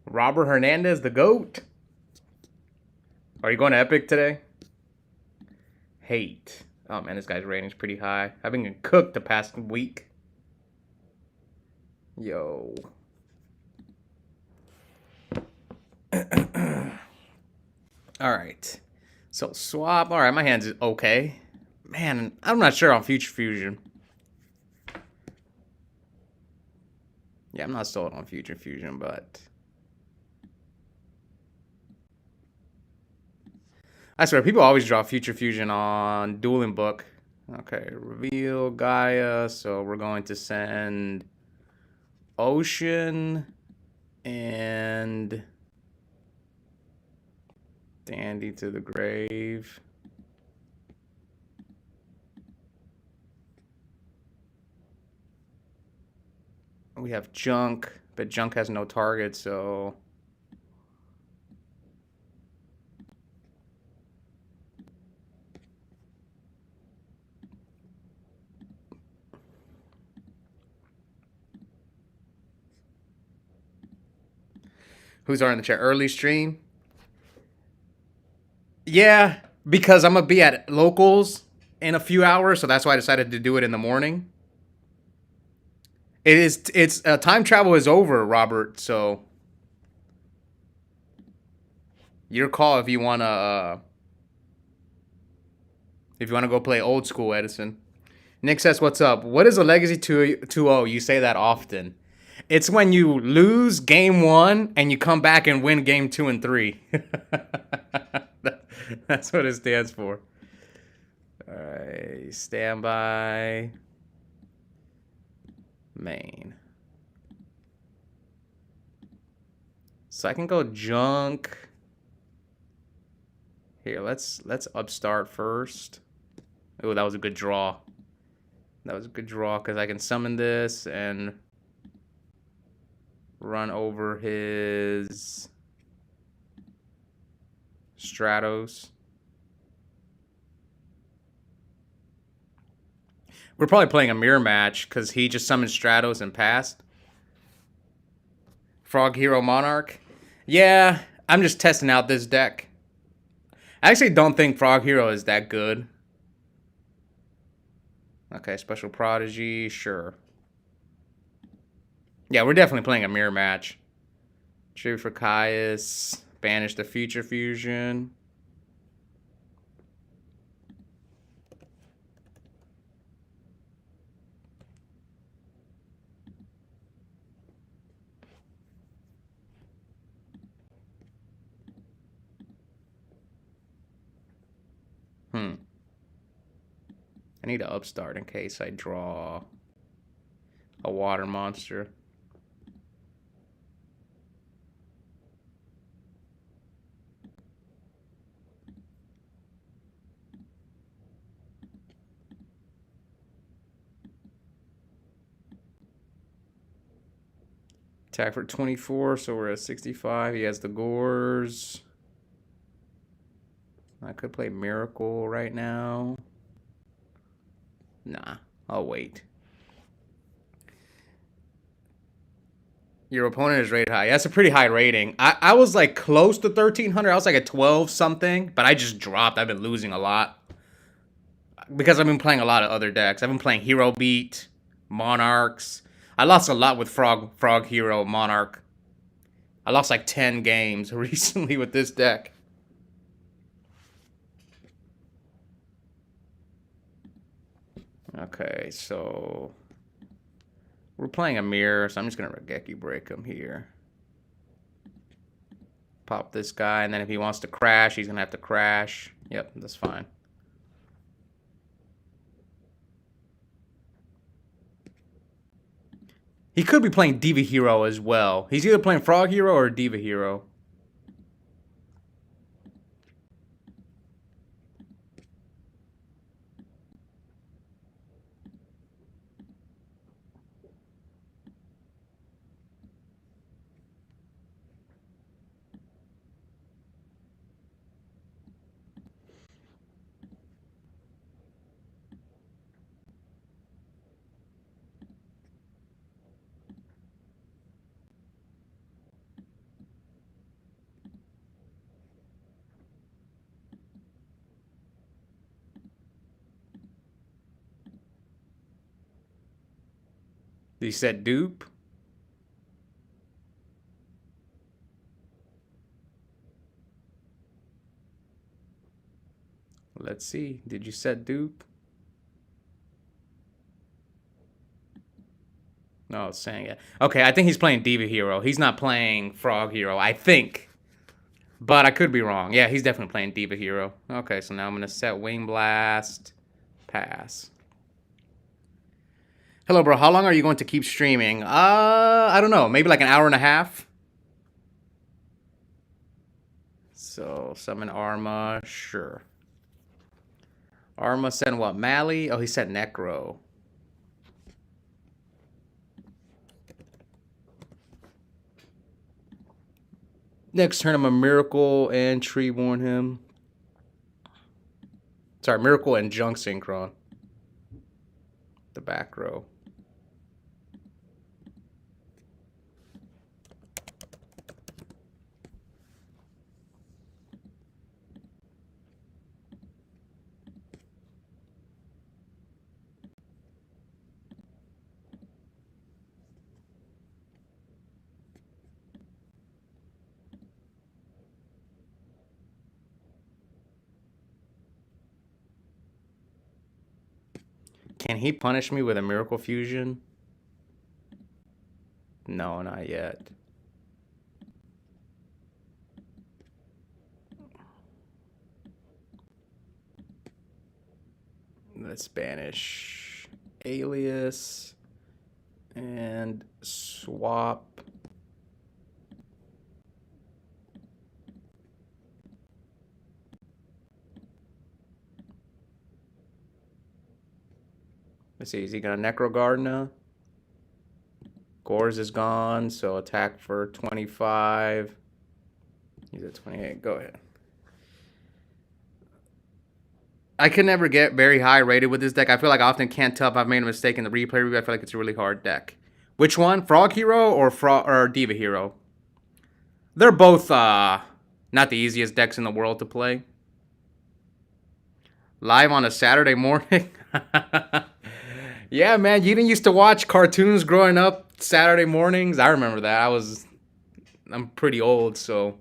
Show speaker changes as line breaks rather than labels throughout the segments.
Robert Hernandez, the GOAT. Are you going to Epic today? Hate. Oh man, this guy's rating's pretty high. I've been cooked the past week. Yo. Alright. So swap. Alright, my hand's okay. Man, I'm not sure on Future Fusion. Yeah, I'm not sold on Future Fusion, but I swear, people always draw Future Fusion on Dueling Book. Okay, reveal Gaia. So we're going to send Ocean and Dandy to the grave. We have Junk, but Junk has no target, so who's on the chat? Early stream? Yeah, because I'm gonna be at locals in a few hours, so that's why I decided to do it in the morning. It's time travel is over, Robert. So your call if you wanna go play old school, Edison. Nick says, "What's up? What is a Legacy 2-0? You say that often. It's when you lose game 1 and you come back and win game 2 and 3. That's what it stands for." All right, standby. Main. So I can go Junk. Here, let's upstart first. Oh, that was a good draw. That was a good draw because I can summon this and run over his Stratos. We're probably playing a mirror match because he just summoned Stratos and passed. Frog Hero Monarch. Yeah, I'm just testing out this deck. I actually don't think Frog Hero is that good. Okay, Special Prodigy, sure. Yeah, we're definitely playing a mirror match. Tribute for Caius. Banish the Future Fusion. I need to upstart in case I draw a water monster. Attack for 24, so we're at 65. He has the Gores. I could play Miracle right now. Nah, I'll wait. Your opponent is rated high. That's a pretty high rating. I was like close to 1,300. I was like at 12 something, but I just dropped. I've been losing a lot because I've been playing a lot of other decks. I've been playing Hero Beat, Monarchs. I lost a lot with Frog Hero Monarch. I lost like 10 games recently with this deck. Okay, so we're playing a mirror, so I'm just going to Regeki break him here. Pop this guy, and then if he wants to crash, he's going to have to crash. Yep, that's fine. He could be playing Diva Hero as well. He's either playing Frog Hero or Diva Hero. You said dupe? Let's see. Did you set dupe? No, it's saying it. Okay, I think he's playing Diva Hero. He's not playing Frog Hero, I think. But I could be wrong. Yeah, he's definitely playing Diva Hero. Okay, so now I'm going to set Wing Blast. Pass. Hello, bro. How long are you going to keep streaming? I don't know. Maybe like an hour and a half. So, summon Arma. Sure. Arma sent what? Mally? Oh, he sent Necro. Next turn, I'm a Miracle and Treeborn him. Sorry, Miracle and Junk Synchron. The back row. Can he punish me with a Miracle Fusion? No, not yet. Let's banish Alias and swap. Let's see, is he gonna Necro Gardener? Gores is gone, so attack for 25. He's at 28. Go ahead. I can never get very high rated with this deck. I feel like I often can't tell if I've made a mistake in the replay review. I feel like it's a really hard deck. Which one? Frog Hero or Diva Hero? They're both not the easiest decks in the world to play. Live on a Saturday morning. Yeah, man, you didn't used to watch cartoons growing up Saturday mornings. I remember that. I'm pretty old, so.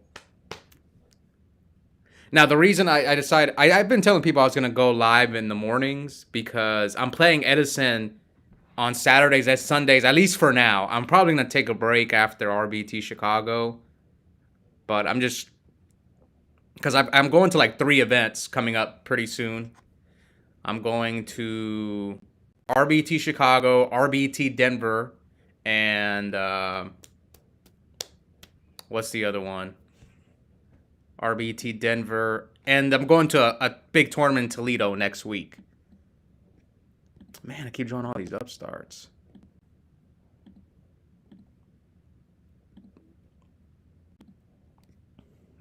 Now, the reason I decided, I've been telling people I was going to go live in the mornings because I'm playing Edison on Saturdays and Sundays, at least for now. I'm probably going to take a break after RBT Chicago. But I'm just, because I'm going to like 3 events coming up pretty soon. I'm going to RBT Chicago, RBT Denver, and what's the other one? RBT Denver, and I'm going to a big tournament in Toledo next week. Man, I keep drawing all these upstarts.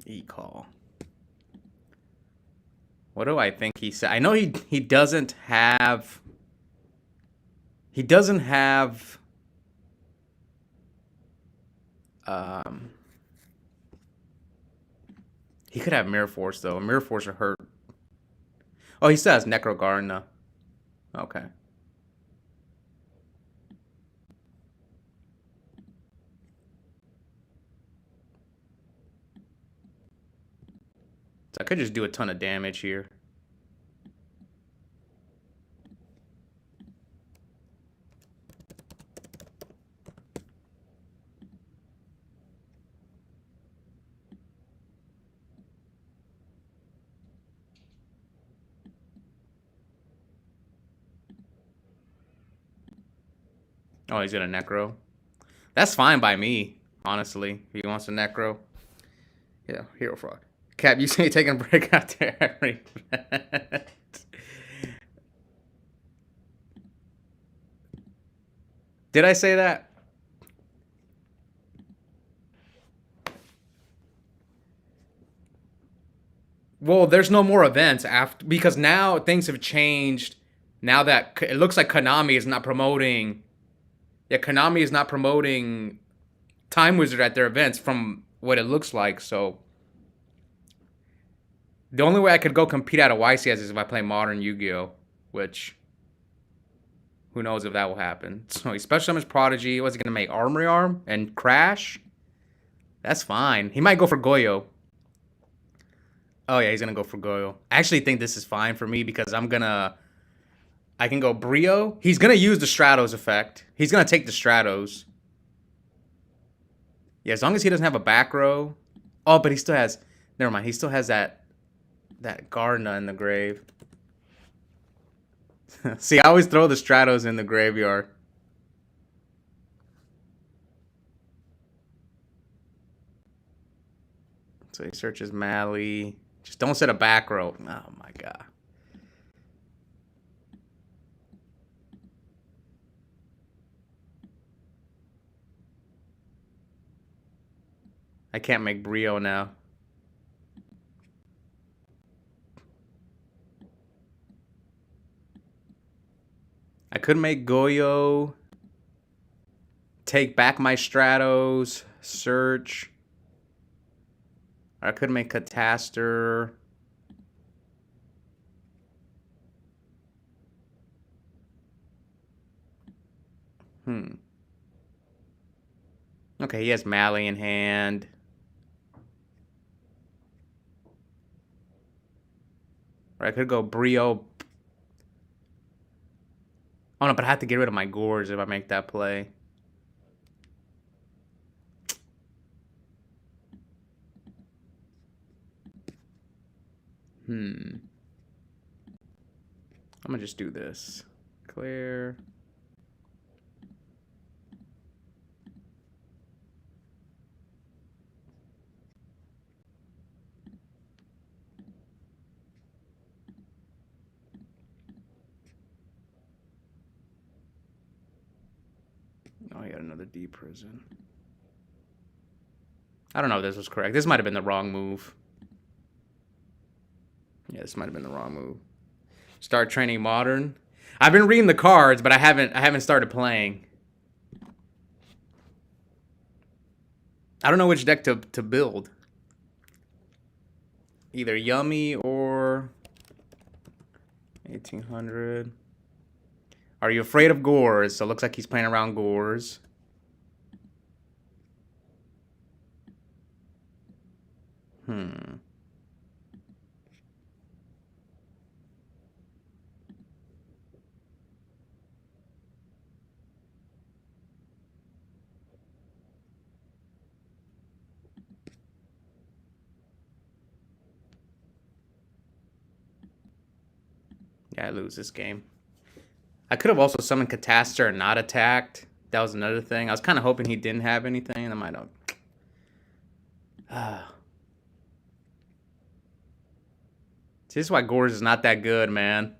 E-call. What do I think he said? I know he doesn't have. He doesn't have. He could have Mirror Force though. Mirror Force are hurt. Oh, he still has Necro Gardener. Okay. So I could just do a ton of damage here. Oh, he's gonna Necro. That's fine by me, honestly. If he wants to Necro. Yeah, Hero Frog. Cap, you say you're taking a break out there. Did I say that? Well, there's no more events after because now things have changed. Now that it looks like Konami is not promoting. Yeah, Konami is not promoting Time Wizard at their events from what it looks like. So the only way I could go compete at a YCS is if I play modern Yu-Gi-Oh, which Who knows if that will happen. So he special summons Prodigy. What's he gonna make? Armory Arm and Crash? That's fine. He might go for Goyo. Oh yeah, he's gonna go for Goyo. I actually think this is fine for me because I can go Brio. He's gonna use the Stratos effect. He's gonna take the Stratos. Yeah, as long as he doesn't have a back row. Oh, but he still has. Never mind. He still has that Gardener in the grave. See, I always throw the Stratos in the graveyard. So he searches Mally. Just don't set a back row. Oh my god. I can't make Brio now. I could make Goyo. Take back my Stratos. Search. Or I could make Cataster. Okay, he has Mally in hand. Or I could go Brio. Oh no, but I have to get rid of my Gores if I make that play. I'm gonna just do this. Clear. Oh, he got another D prison. I don't know if this was correct. This might have been the wrong move. Yeah, this might have been the wrong move. Start training Modern. I've been reading the cards, but I haven't started playing. I don't know which deck to build. Either Yummy or 1800. Are you afraid of Gores? So it looks like he's playing around Gores. Yeah, I lose this game. I could have also summoned Cataster and not attacked. That was another thing. I was kind of hoping he didn't have anything. I might have. See, this is why Gores is not that good, man.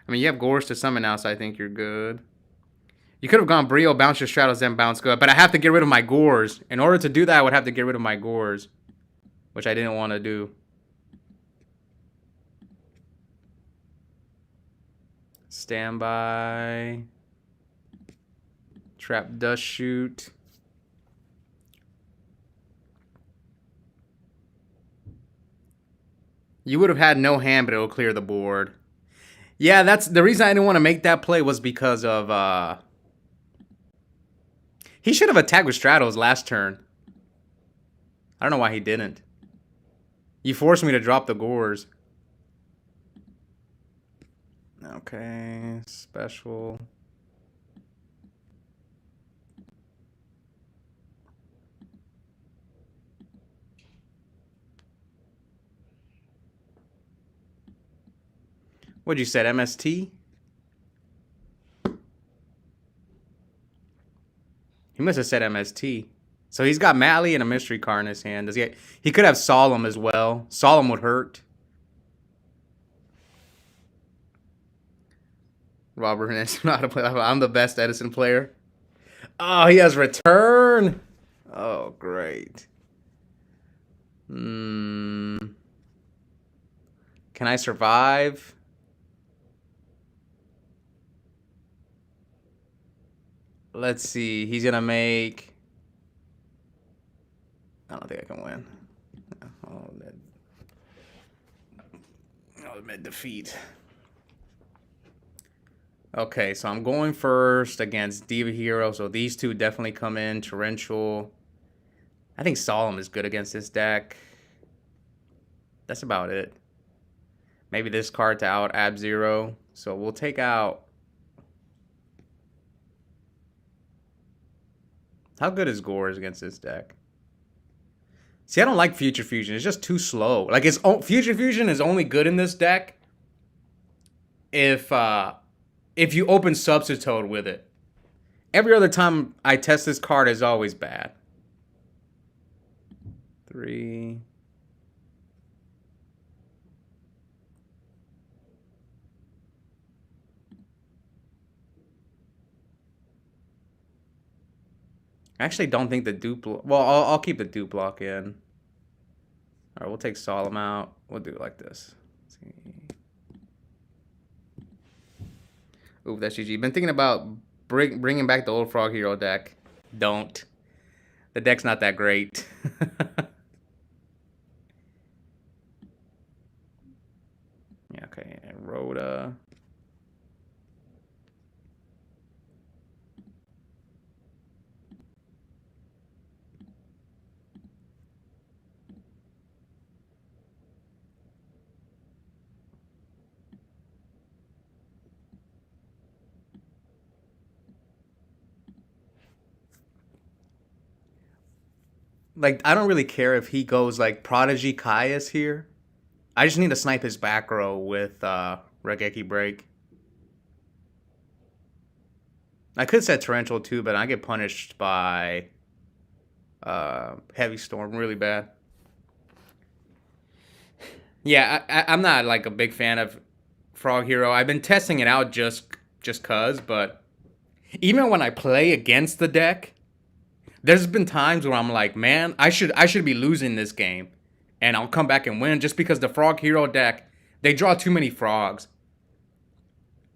I mean, you have Gores to summon now, so I think you're good. You could have gone Brio, bounce your Stratos, then bounce good. But I have to get rid of my Gores. In order to do that, I would have to get rid of my Gores. Which I didn't want to do. Standby. Trap Dust Shoot. You would have had no hand, but it'll clear the board. Yeah, that's the reason I didn't want to make that play was because of he should have attacked with Stratos last turn. I don't know why he didn't. You forced me to drop the Gores. Okay, special. What'd you said, MST? He must have said MST. So he's got Mally and a mystery card in his hand. Does he could have Solemn as well. Solemn would hurt. Robert Hernandez know how to play. I'm the best Edison player. Oh, he has Return. Oh, great. Can I survive? Let's see. He's gonna make. I don't think I can win. Oh, Ultimate defeat. Okay, so I'm going first against Diva Hero, so these two definitely come in. Torrential. I think Solemn is good against this deck. That's about it. Maybe this card to out Ab-Zero. So we'll take out... How good is Gores against this deck? See, I don't like Future Fusion. It's just too slow. Like, Future Fusion is only good in this deck if you open Substitute with it. Every other time I test this card is always bad. 3. I actually don't think the dupe... Well, I'll keep the dupe block in. Alright, we'll take Solemn out. We'll do it like this. Let's see. Ooh, that's GG. Been thinking about bringing back the old Frog Hero deck. Don't. The deck's not that great. Yeah, okay. And Rhoda. Like, I don't really care if he goes, like, Prodigy Caius here. I just need to snipe his back row with Regeki Break. I could set Torrential too, but I get punished by Heavy Storm really bad. Yeah, I'm not, like, a big fan of Frog Hero. I've been testing it out just cuz, but even when I play against the deck... There's been times where I'm like, man, I should be losing this game. And I'll come back and win just because the Frog Hero deck, they draw too many frogs.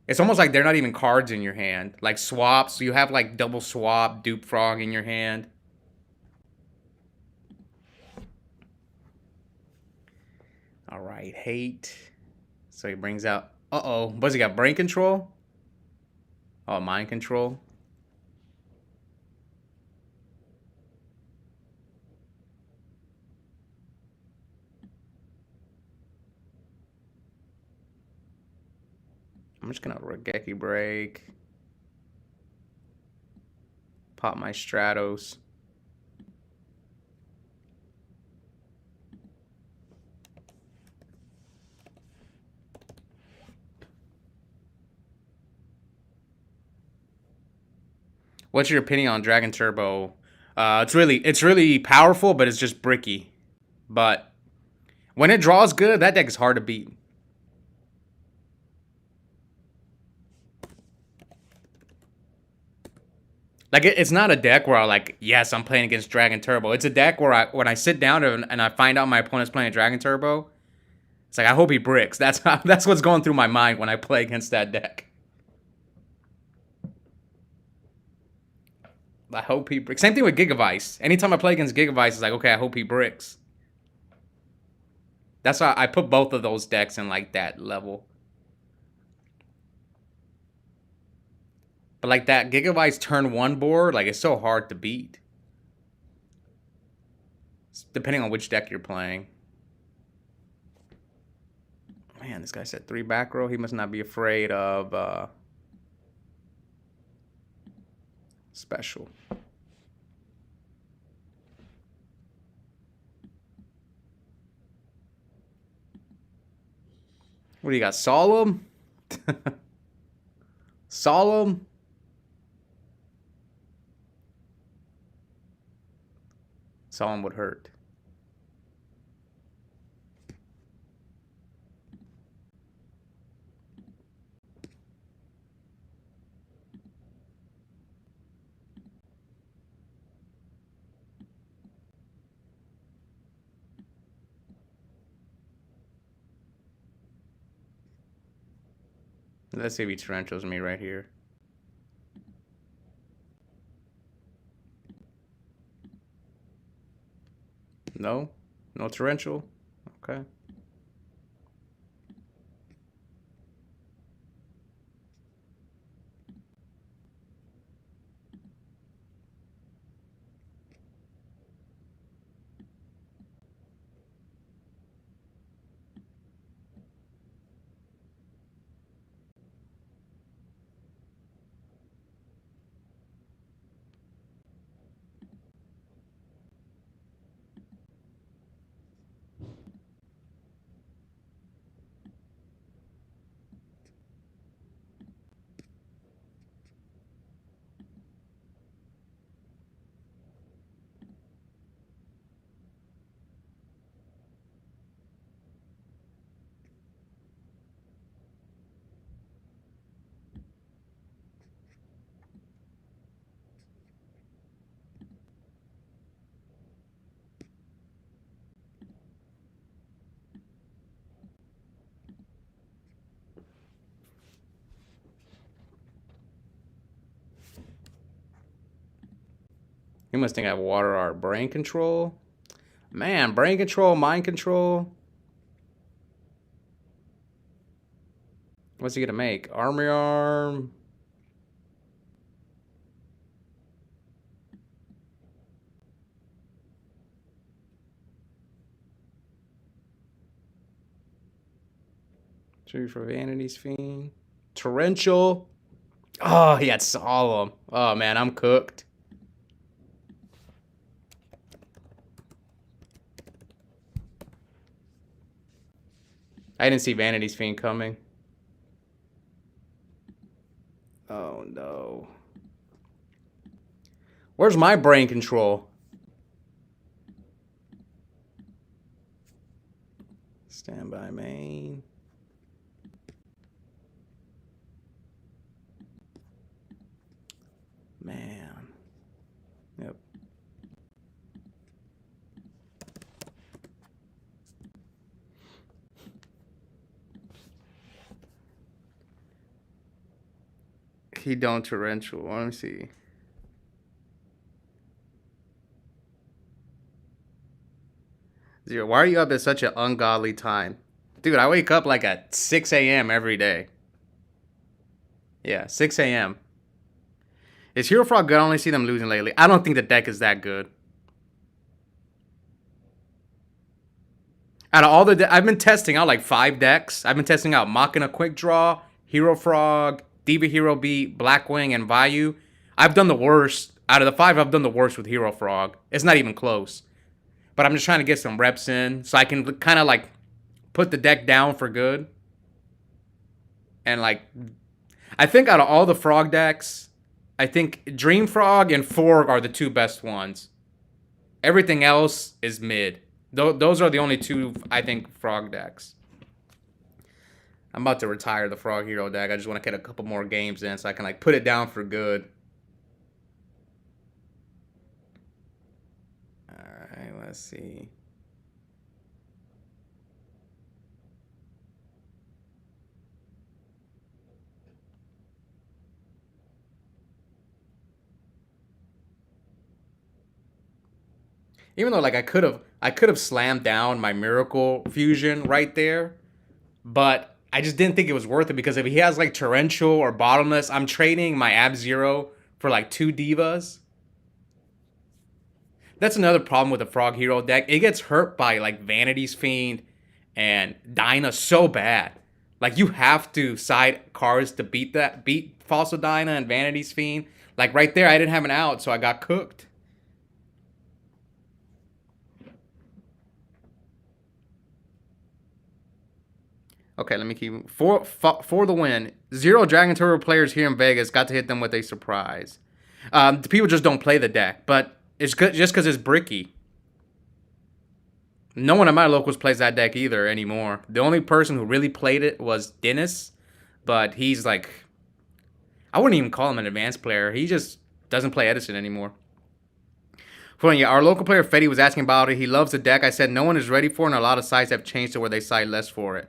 It's almost like they're not even cards in your hand. Like swaps, so you have like double swap, dupe frog in your hand. Alright, hate. So he brings out, uh-oh, what's he got, brain control? Oh, mind control. I'm just gonna Regeki Break. Pop my Stratos. What's your opinion on Dragon Turbo? It's really powerful, but it's just bricky. But when it draws good, that deck is hard to beat. Like, it's not a deck where I like, yes, I'm playing against Dragon Turbo. It's a deck where when I sit down and I find out my opponent's playing Dragon Turbo, it's like, I hope he bricks. That's what's going through my mind when I play against that deck. I hope he bricks. Same thing with Gigavice. Anytime I play against Gigavice, it's like, okay, I hope he bricks. That's why I put both of those decks in like that level. But like that Gigavice turn 1 board, like it's so hard to beat. Depending on which deck you're playing. Man, this guy said 3 back row. He must not be afraid of special. What do you got? Solemn? Solemn? Solemn would hurt. Let's see if he torrentials me right here. No? No torrential? Okay. must think I have water art. Brain control? Man, brain control, mind control. What's he gonna make? Army arm. True for Vanity's Fiend. Torrential. Oh, he had Solemn. Oh man, I'm cooked. I didn't see Vanity's Fiend coming. Oh no. Where's my brain control? Standby main. Man. Yep. He don't torrential. Let me see. Zero. Why are you up at such an ungodly time? Dude, I wake up like at 6 a.m. every day. Yeah, 6 a.m. Is Hero Frog good? I only see them losing lately. I don't think the deck is that good. Out of all the I've been testing out like 5 decks. I've been testing out Machina Quick Draw, Hero Frog, Diva Hero Beat, Blackwing, and Vayu. I've done the worst. Out of the 5, I've done the worst with Hero Frog. It's not even close. But I'm just trying to get some reps in so I can kind of like put the deck down for good. And like, I think out of all the Frog decks, I think Dream Frog and Forg are the 2 best ones. Everything else is mid. Those are the only 2, I think, Frog decks. I'm about to retire the Frog Hero deck. I just want to get a couple more games in so I can like put it down for good. Alright, let's see. Even though like I could have slammed down my Miracle Fusion right there, but I just didn't think it was worth it because if he has like Torrential or Bottomless, I'm trading my Ab-Zero for like 2 Divas. That's another problem with the Frog Hero deck. It gets hurt by like Vanity's Fiend and Dyna so bad. Like you have to side cards to beat Fossil Dyna and Vanity's Fiend. Like right there, I didn't have an out, so I got cooked. Okay, let me keep for the win. 0 Dragon Turbo players here in Vegas got to hit them with a surprise. The people just don't play the deck, but it's good just because it's bricky. No one at my locals plays that deck either anymore. The only person who really played it was Dennis, but he's like, I wouldn't even call him an advanced player. He just doesn't play Edison anymore. Funny, our local player Fetty was asking about it. He loves the deck. I said no one is ready for it, and a lot of sites have changed to where they side less for it.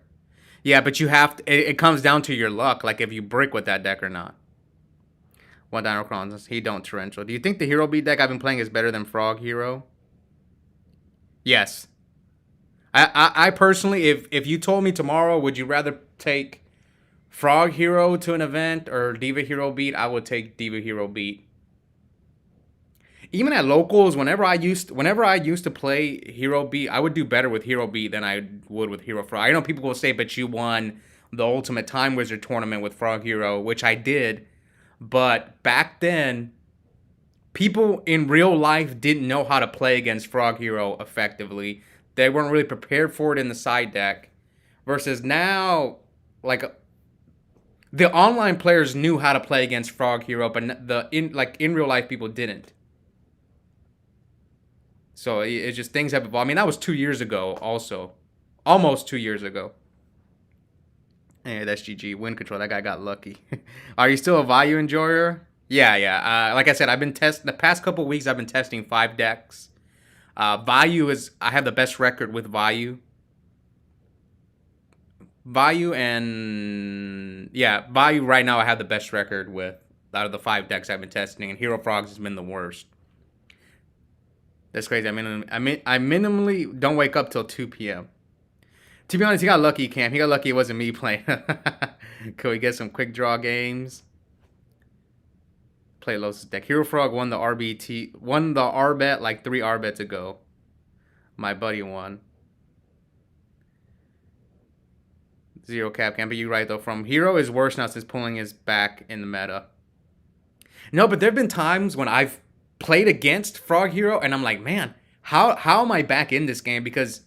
Yeah, but you have to, it comes down to your luck, like if you brick with that deck or not. One Dino Crons, he don't torrential. Do you think the Hero Beat deck I've been playing is better than Frog Hero? Yes. I personally, if you told me tomorrow, would you rather take Frog Hero to an event or Diva Hero Beat, I would take Diva Hero Beat. Even at locals, whenever I used to play Hero Beat, I would do better with Hero Beat than I would with Hero Frog. I know people will say, but you won the Ultimate Time Wizard tournament with Frog Hero, which I did. But back then, people in real life didn't know how to play against Frog Hero effectively. They weren't really prepared for it in the side deck. Versus now, like the online players knew how to play against Frog Hero, but in real life people didn't. So it's just things have evolved. I mean, that was 2 years ago also. Almost 2 years ago. Hey, that's GG. Wind control. That guy got lucky. Are you still a Vayu enjoyer? Yeah. Like I said, I've been the past couple weeks I've been testing 5 decks. Vayu I have the best record with Vayu. Vayu right now I have the best record with out of the 5 decks I've been testing, and Hero Frogs has been the worst. That's crazy. I minimally don't wake up till 2 p.m. To be honest, he got lucky, Cam. He got lucky it wasn't me playing. Could we get some quick draw games? Play Los' deck. Hero Frog won the R bet like 3 R bets ago. My buddy won. Zero cap, Cam. But you're right though. From Hero is worse now since pulling is back in the meta. No, but there've been times when I've played against Frog Hero and I'm like, man, how am I back in this game? Because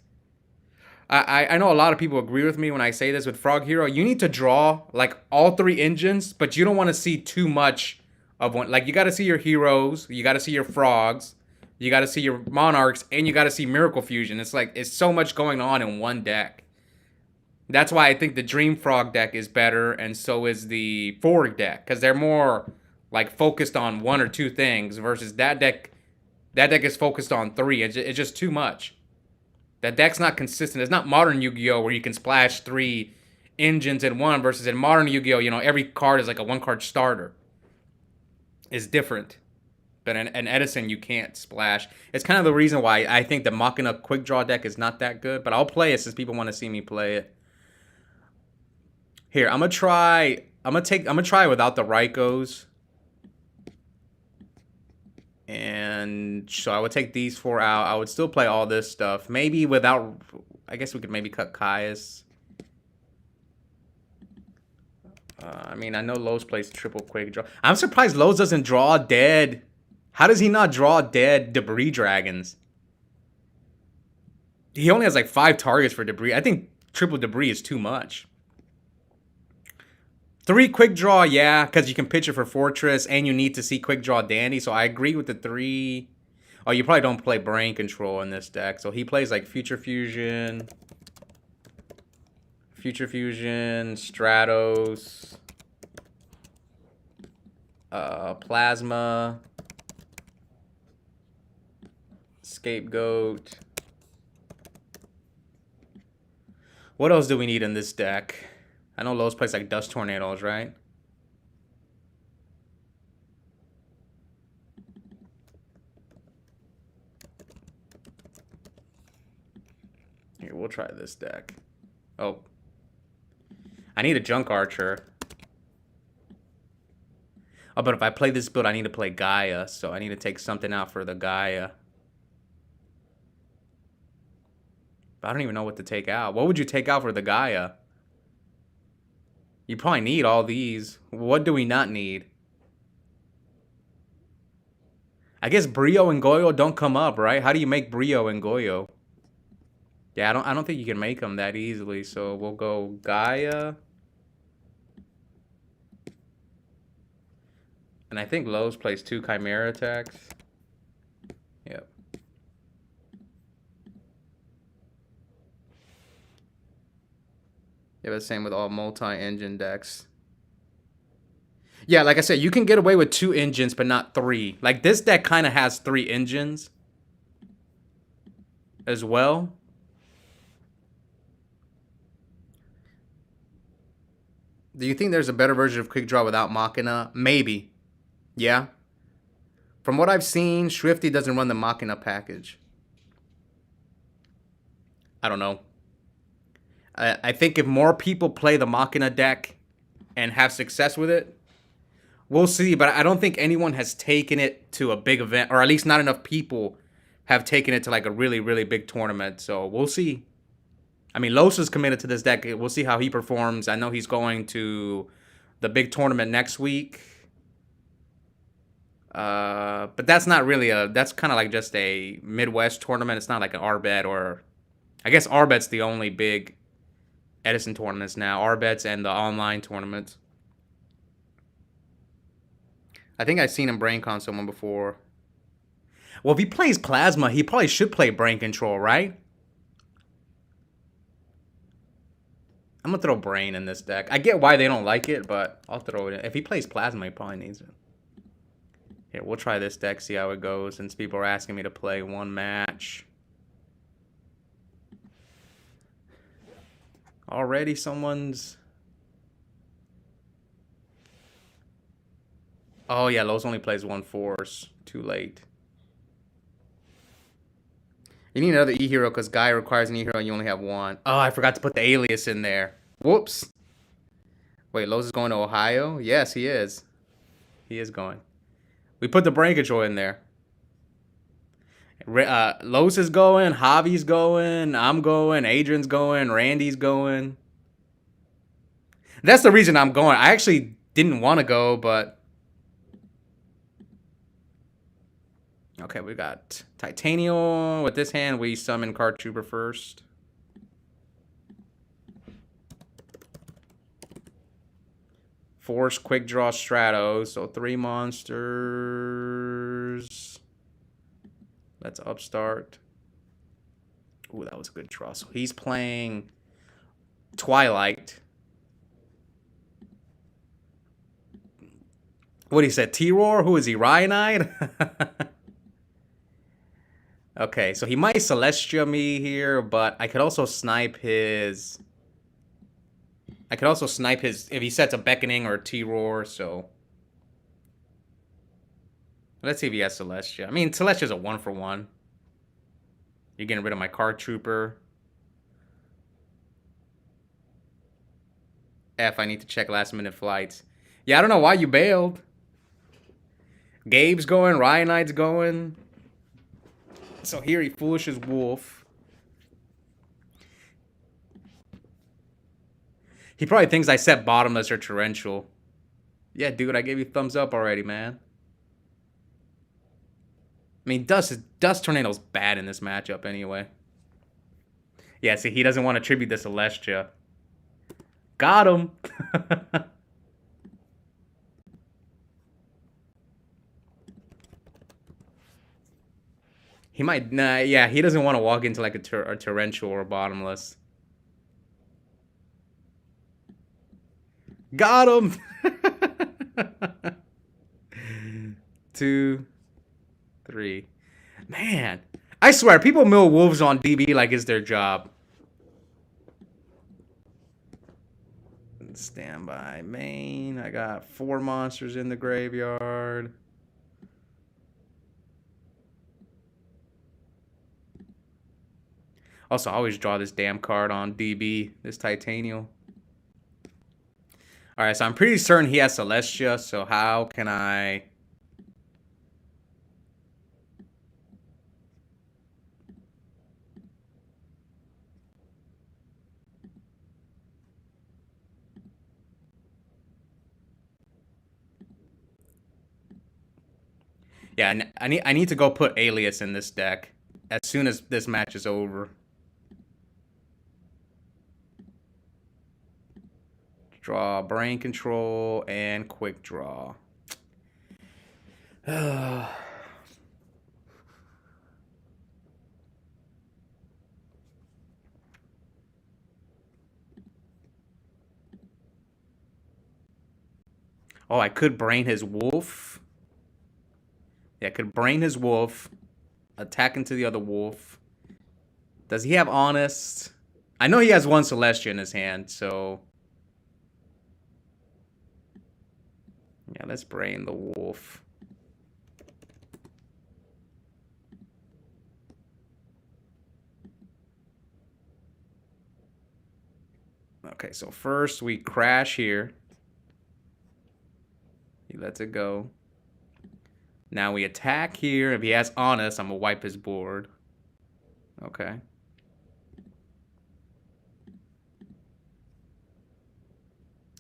I know a lot of people agree with me when I say this with Frog Hero. You need to draw like all 3 engines, but you don't want to see too much of one. Like you got to see your heroes, you got to see your frogs, you got to see your monarchs, and you got to see Miracle Fusion. It's like it's so much going on in one deck. That's why I think the Dream Frog deck is better, and so is the Forward deck, because they're more like focused on 1 or 2 things versus that deck. That deck is focused on 3. It's just too much. That deck's not consistent. It's not modern Yu-Gi-Oh! Where you can splash 3 engines in one versus in modern Yu-Gi-Oh! You know, every card is like a 1-card starter. It's different. But in Edison, you can't splash. It's kind of the reason why I think the Machina quick draw deck is not that good. But I'll play it since people want to see me play it. Here, I'm gonna try without the Raikos. And so I would take these 4 out. I would still play all this stuff. Maybe without... I guess we could maybe cut Caius. I mean, I know Lowe's plays triple quick draw. I'm surprised Lowe's doesn't draw dead. How does he not draw dead Debris Dragons? He only has like 5 targets for Debris. I think triple Debris is too much. 3 quick draw, yeah, because you can pitch it for Fortress, and you need to see quick draw Dandy, so I agree with the 3. Oh, you probably don't play Brain Control in this deck, so he plays like Future Fusion, Stratos, Plasma, Scapegoat. What else do we need in this deck? I know Lowe's plays like Dust Tornadoes, right? Here, we'll try this deck. Oh. I need a Junk Archer. Oh, but if I play this build, I need to play Gaia, so I need to take something out for the Gaia. But I don't even know what to take out. What would you take out for the Gaia? You probably need all these. What do we not need? I guess Brio and Goyo don't come up, right? How do you make Brio and Goyo? Yeah, I don't think you can make them that easily, so we'll go Gaia. And I think Lowe's plays 2 Chimera attacks. Yep. Yeah, but same with all multi-engine decks. Yeah, like I said, you can get away with 2 engines, but not 3. Like, this deck kind of has 3 engines as well. Do you think there's a better version of Quick Draw without Machina? Maybe. Yeah. From what I've seen, Shrifty doesn't run the Machina package. I don't know. I think if more people play the Machina deck and have success with it, we'll see. But I don't think anyone has taken it to a big event, or at least not enough people have taken it to like a really, really big tournament. So we'll see. I mean, Los is committed to this deck. We'll see how he performs. I know he's going to the big tournament next week. But that's not really that's kind of like just a Midwest tournament. It's not like an R-Bet or... I guess R-Bet's the only big Edison tournaments now. R-Bets and the online tournaments. I think I've seen him brain con someone before. Well, if he plays Plasma, he probably should play Brain Control, right? I'm going to throw Brain in this deck. I get why they don't like it, but I'll throw it in. If he plays Plasma, he probably needs it. Here, we'll try this deck, see how it goes, since people are asking me to play 1 match. Already someone's... Oh, yeah, Lowe's only plays 1 force. Too late. You need another E-hero because Guy requires an E-hero and you only have one. Oh, I forgot to put the alias in there. Whoops. Wait, Lowe's is going to Ohio? Yes, he is. He is going. We put the brain control in there. Lowe's is going. Javi's going. I'm going. Adrian's going. Randy's going. That's the reason I'm going. I actually didn't want to go, but... Okay, we got Titanium. With this hand, we summon Card Trooper first. Force, Quick Draw, Stratos. So 3 monsters. Let's upstart. Ooh, that was a good draw. So he's playing Twilight. What he said? T-Roar? Who is he? Ryanite? Okay, so he might Celestia me here, but I could also snipe his... I could also snipe his... If he sets a Beckoning or a T-Roar, so... Let's see if he has Celestia. I mean, Celestia's a 1-for-1. You're getting rid of my Card Trooper. F, I need to check last-minute flights. Yeah, I don't know why you bailed. Gabe's going, Ryanite's going. So here he foolishes Wolf. He probably thinks I set bottomless or torrential. Yeah, dude, I gave you thumbs up already, man. I mean, Dust Tornado's bad in this matchup anyway. Yeah, see, he doesn't want to tribute the Celestia. Got him. He might, nah, yeah, he doesn't want to walk into like a torrential or a bottomless. Got him. 2, 3. Man, I swear, people mill wolves on DB like it's their job. Standby main. I got 4 monsters in the graveyard. Also, I always draw this damn card on DB, this Titanium. Alright, so I'm pretty certain he has Celestia, so how can I... Yeah, I need to go put Alias in this deck as soon as this match is over. Draw, brain control, and quick draw. Oh, I could brain his wolf. Yeah, I could brain his wolf. Attack into the other wolf. Does he have Honest? I know he has 1 Celestia in his hand, so... Yeah, let's brain the wolf. Okay, so first we crash here. He lets it go. Now we attack here. If he has Honest, I'm going to wipe his board. Okay.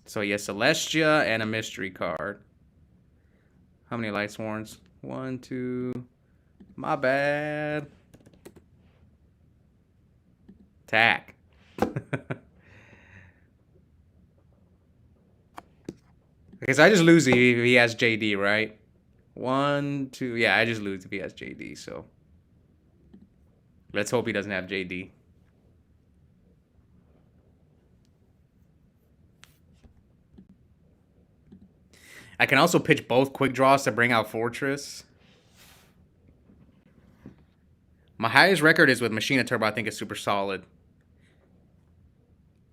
So he has Celestia and a mystery card. How many Lightsworns? 1, 2. My bad. Attack. Okay, so I just lose if he has JD, right? 1, 2. Yeah, I just lose if he has JD, so. Let's hope he doesn't have JD. I can also pitch both quick draws to bring out Fortress. My highest record is with Machina Turbo. I think it's super solid.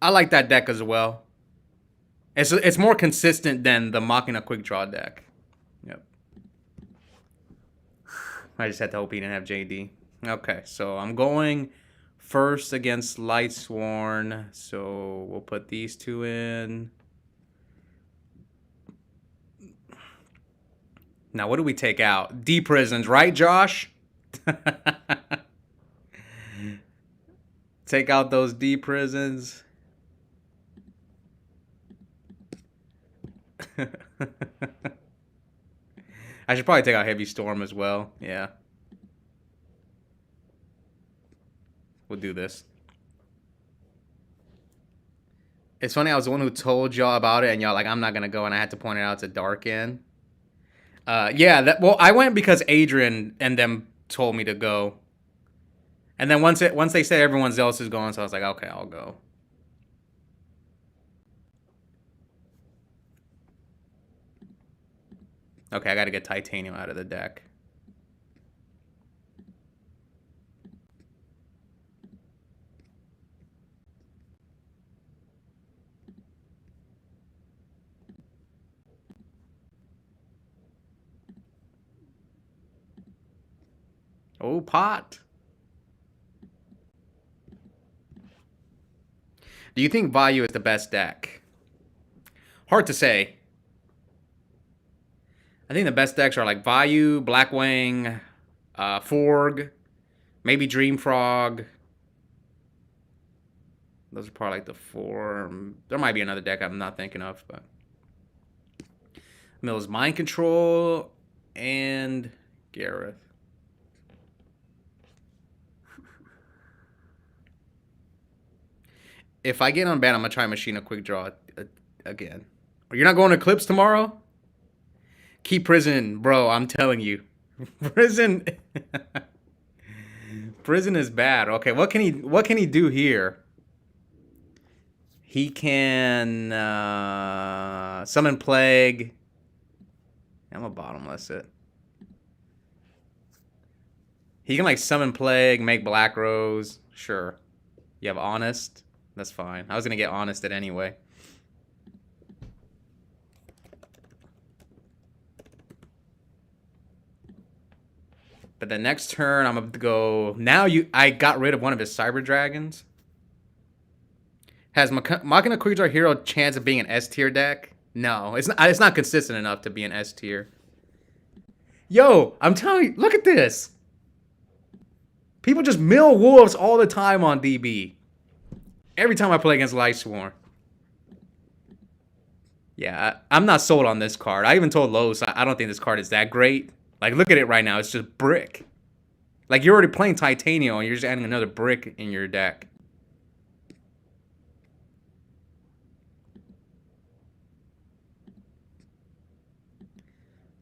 I like that deck as well. It's more consistent than the Machina quick draw deck. Yep. I just had to hope he didn't have JD. Okay, so I'm going first against Lightsworn. So we'll put these two in. Now, what do we take out? D prisons, right, Josh? Take out those D prisons. I should probably take out Heavy Storm as well. Yeah. We'll do this. It's funny, I was the one who told y'all about it, and y'all like, I'm not gonna go, and I had to point it out to Darkin. Yeah, well, I went because Adrian and them told me to go. And then once they said everyone else is going, so I was like, okay, I'll go. Okay, I gotta get Titanium out of the deck. Oh, pot. Do you think Vayu is the best deck? Hard to say. I think the best decks are like Vayu, Blackwing, Forg, maybe Dreamfrog. Those are probably like the four. There might be another deck I'm not thinking of, but Mill's Mind Control and Gareth. If I get unbanned, I'm gonna try Machina Quick Draw again. You're not going to Eclipse tomorrow? Keep Prison, bro. I'm telling you, Prison. Prison is bad. Okay, what can he do here? He can summon Plague. I'm a bottomless it. He can like summon Plague, make Black Rose. Sure. You have Honest. That's fine. I was gonna get Honest it anyway. But the next turn, I'm gonna go. Now I got rid of one of his Cyber Dragons. Has Machina Quick Draw Hero chance of being an S tier deck? No, it's not. It's not consistent enough to be an S tier. Yo, I'm telling you, look at this. People just mill wolves all the time on DB. Every time I play against Lightsworn. Yeah, I'm not sold on this card. I even told Lowe's I don't think this card is that great. Like, look at it right now. It's just brick. Like, you're already playing Titanium and you're just adding another brick in your deck.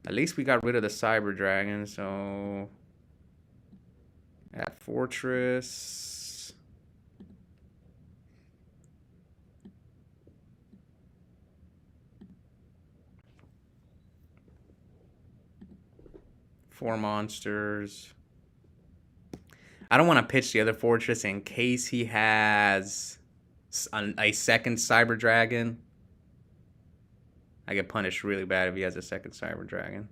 At least we got rid of the Cyber Dragon, so... At Fortress... Four monsters. I don't want to pitch the other Fortress in case he has a second Cyber Dragon. I get punished really bad if he has a second Cyber Dragon.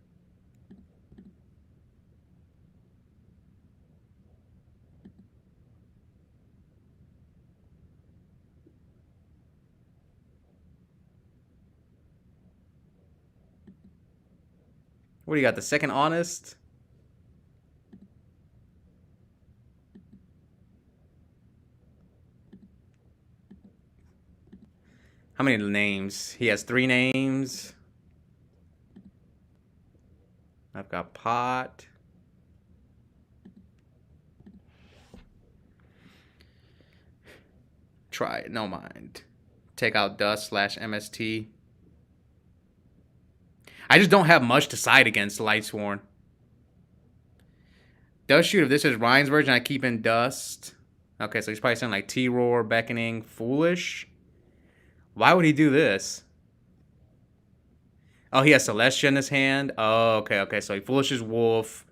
What do you got? The second Honest? How many names? He has 3 names. I've got Pot. Try it. No mind. Take out Dust / MST. I just don't have much to side against Lightsworn. Dust Shoot, if this is Ryan's version, I keep in Dust. Okay, so he's probably saying like T-Roar, Beckoning, Foolish. Why would he do this? Oh, he has Celestia in his hand. Oh, okay. So he Foolishes Wolf.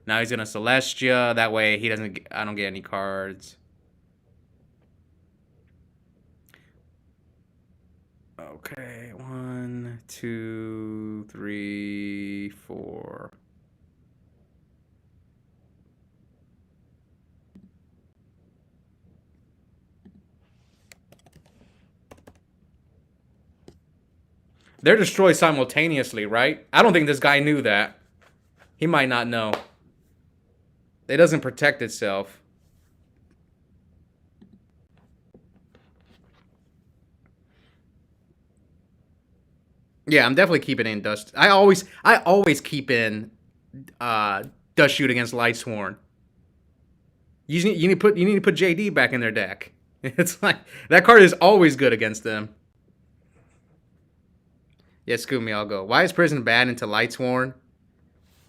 Now he's gonna Celestia. That way he doesn't. I don't get any cards. Okay, 1, 2, 3, 4. They're destroyed simultaneously, right? I don't think this guy knew that. He might not know. It doesn't protect itself. Yeah, I'm definitely keeping in dust. I always keep in dust shoot against Lightsworn. You need to put JD back in their deck. It's like that card is always good against them. Yeah, screw me, I'll go. Why is Prison bad into Lightsworn?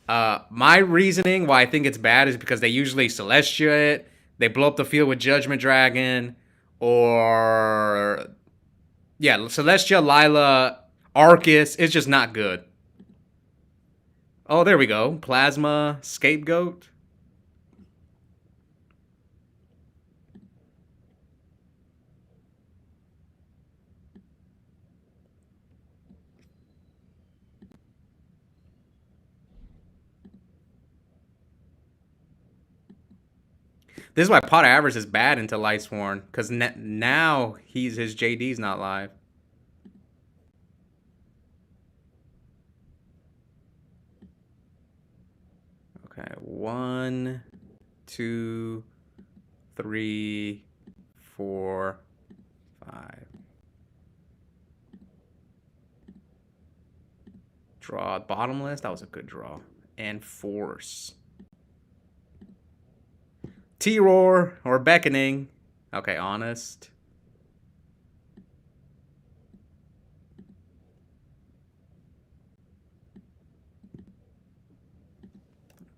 My reasoning why I think it's bad is because they usually Celestia it, they blow up the field with Judgment Dragon, or yeah, Celestia, Lila, Arcus. It's just not good. Oh, there we go. Plasma, Scapegoat. This is why Pot Avarice is bad into Lightsworn, because now his JD's not live. Okay, 1, 2, 3, 4, 5. Draw bottomless. That was a good draw. And force. T-Roar or Beckoning. Okay, honest.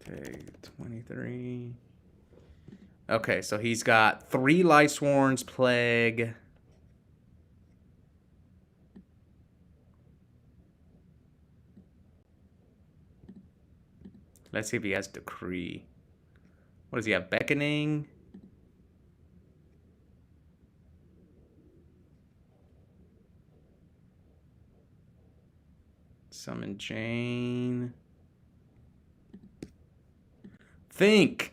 Okay, 23. Okay, so he's got 3 Lightsworns, Plague. Let's see if he has Decree. What does he have? Beckoning. Summon Jane. Think.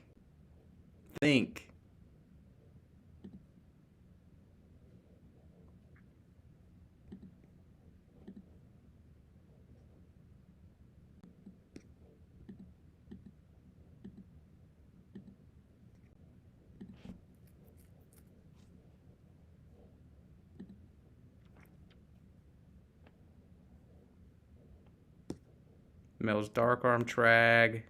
Mel's Dark Arm Trag.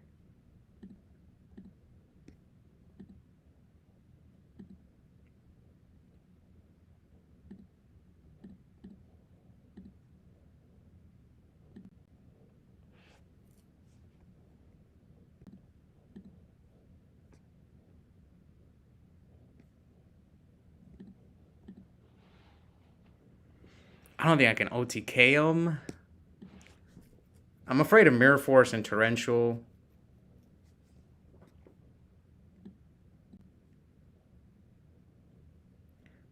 I don't think I can OTK him. I'm afraid of Mirror Force and Torrential.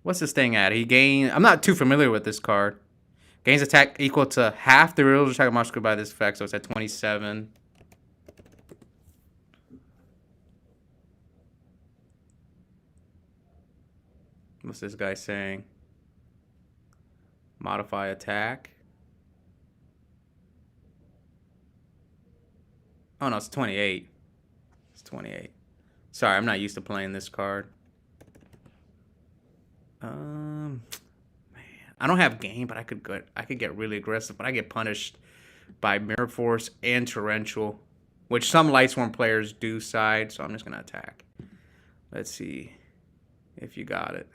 What's this thing at? He gained... I'm not too familiar with this card. Gains attack equal to half the real attack monster by this effect, so it's at 27. What's this guy saying? Modify attack. Oh no, it's 28. It's 28. Sorry, I'm not used to playing this card. Man, I don't have game, but I could get really aggressive, but I get punished by Mirror Force and Torrential, which some Lightsworn players do side, so I'm just gonna attack. Let's see if you got it.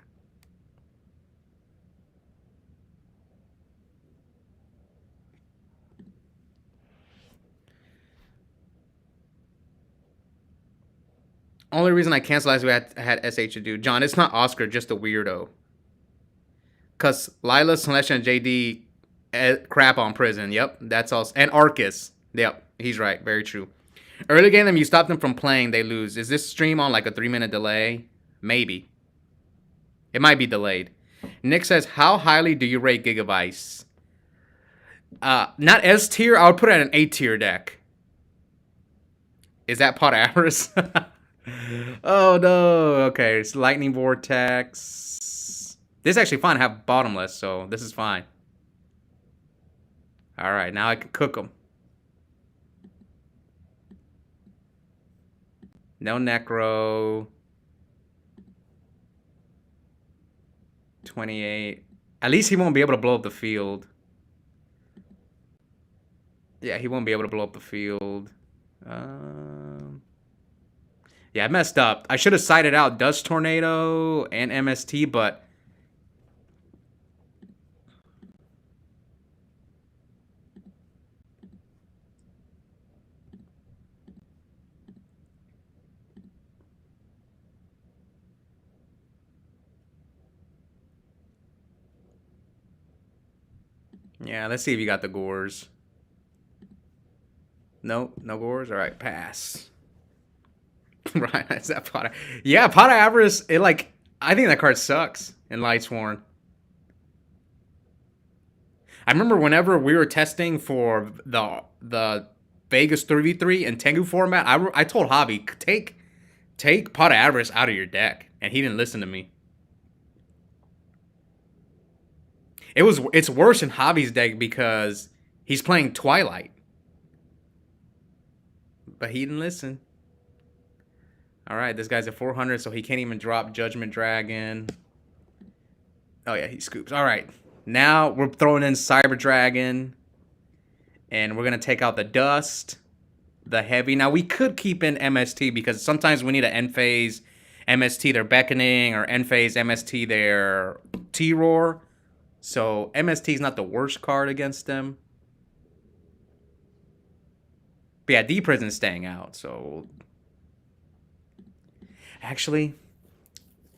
Only reason I canceled last week I had SH to do. John, it's not Oscar, just a weirdo. Because Lila, Celestia, and JD crap on Prison. Yep, that's all. And Arcus. Yep, he's right. Very true. Early game, you stop them from playing, they lose. Is this stream on like a 3-minute delay? Maybe. It might be delayed. Nick says, how highly do you rate Gigabytes? Not S tier. I would put it at an A tier deck. Is that Pot Avarice? Oh no. Okay, it's Lightning Vortex. This is actually fine. I have bottomless, so this is fine. All right, now I can cook them. No Necro. 28. At least he won't be able to blow up the field. Yeah, he won't be able to blow up the field. Yeah, I messed up. I should have sided out Dust Tornado and MST, but... Yeah, let's see if you got the Gores. Nope, no Gores? Alright, pass. Right, that's that Pot. Yeah, Pot of Avarice, it like... I think that card sucks in Lightsworn. I remember whenever we were testing for the Vegas 3v3 and Tengu format, I told Javi, take Pot of Avarice out of your deck, and he didn't listen to me. It's worse in Javi's deck because he's playing Twilight. But he didn't listen. Alright, this guy's at 400, so he can't even drop Judgment Dragon. Oh yeah, he scoops. Alright. Now we're throwing in Cyber Dragon. And we're going to take out the Dust. The Heavy. Now we could keep in MST because sometimes we need an end phase MST their Beckoning or end phase MST their T-Roar. So MST is not the worst card against them. But yeah, D-Prison's staying out, so... Actually,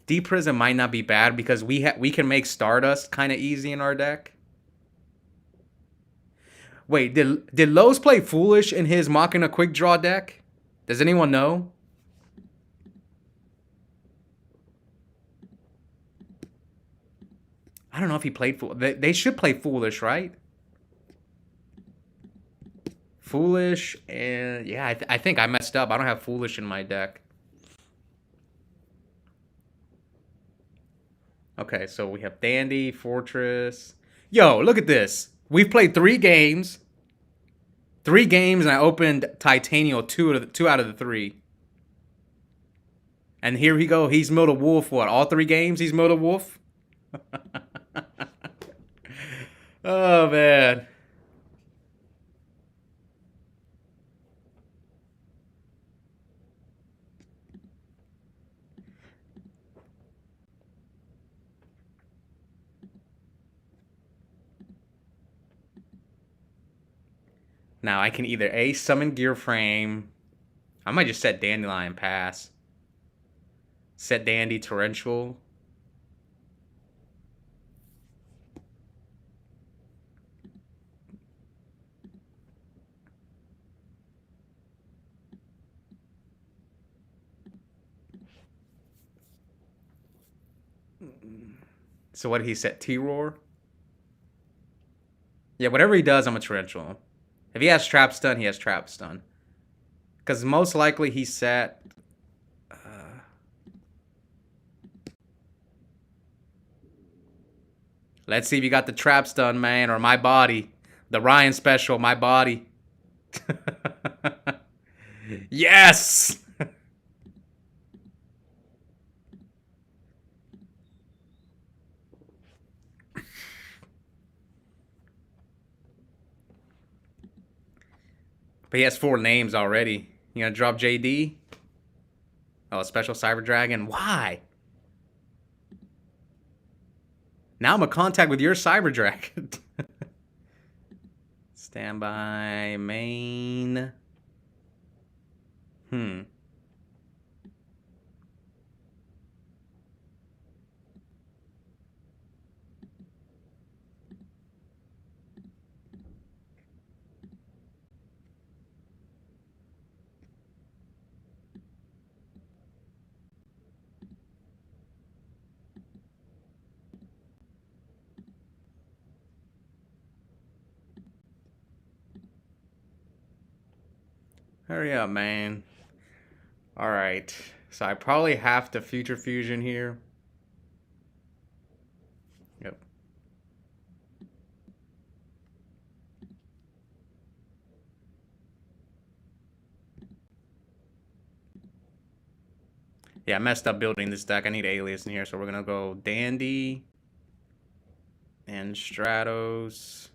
D-Prison might not be bad because we can make Stardust kind of easy in our deck. Wait, did Lowe's play Foolish in his Machina Quick Draw deck? Does anyone know? I don't know if he played Foolish. They should play Foolish, right? Foolish, and yeah, I think I messed up. I don't have Foolish in my deck. Okay, so we have Dandy, Fortress. Yo, look at this. We've played 3 games. 3 games, and I opened Titanium 2 out of the 3. And here we go. He's milled a wolf. What? All 3 games he's milled a wolf? Oh, man. Now I can either A, summon Gear Frame. I might just set Dandelion pass. Set Dandy Torrential. So what did he set? T-Roar? Yeah, whatever he does, I'm a Torrential. If he has Trap Stun, he has Trap Stun. Because most likely he set... Let's see if you got the Trap Stun, man, or My Body. The Ryan special, My Body. Yes! But he has 4 names already. You gonna drop JD? Oh, a special Cyber Dragon? Why? Now I'm in contact with your Cyber Dragon. Standby, main. Hurry up, man. Alright. So I probably have to Future Fusion here. Yep. Yeah, I messed up building this deck. I need Alias in here, so we're gonna go Dandy and Stratos.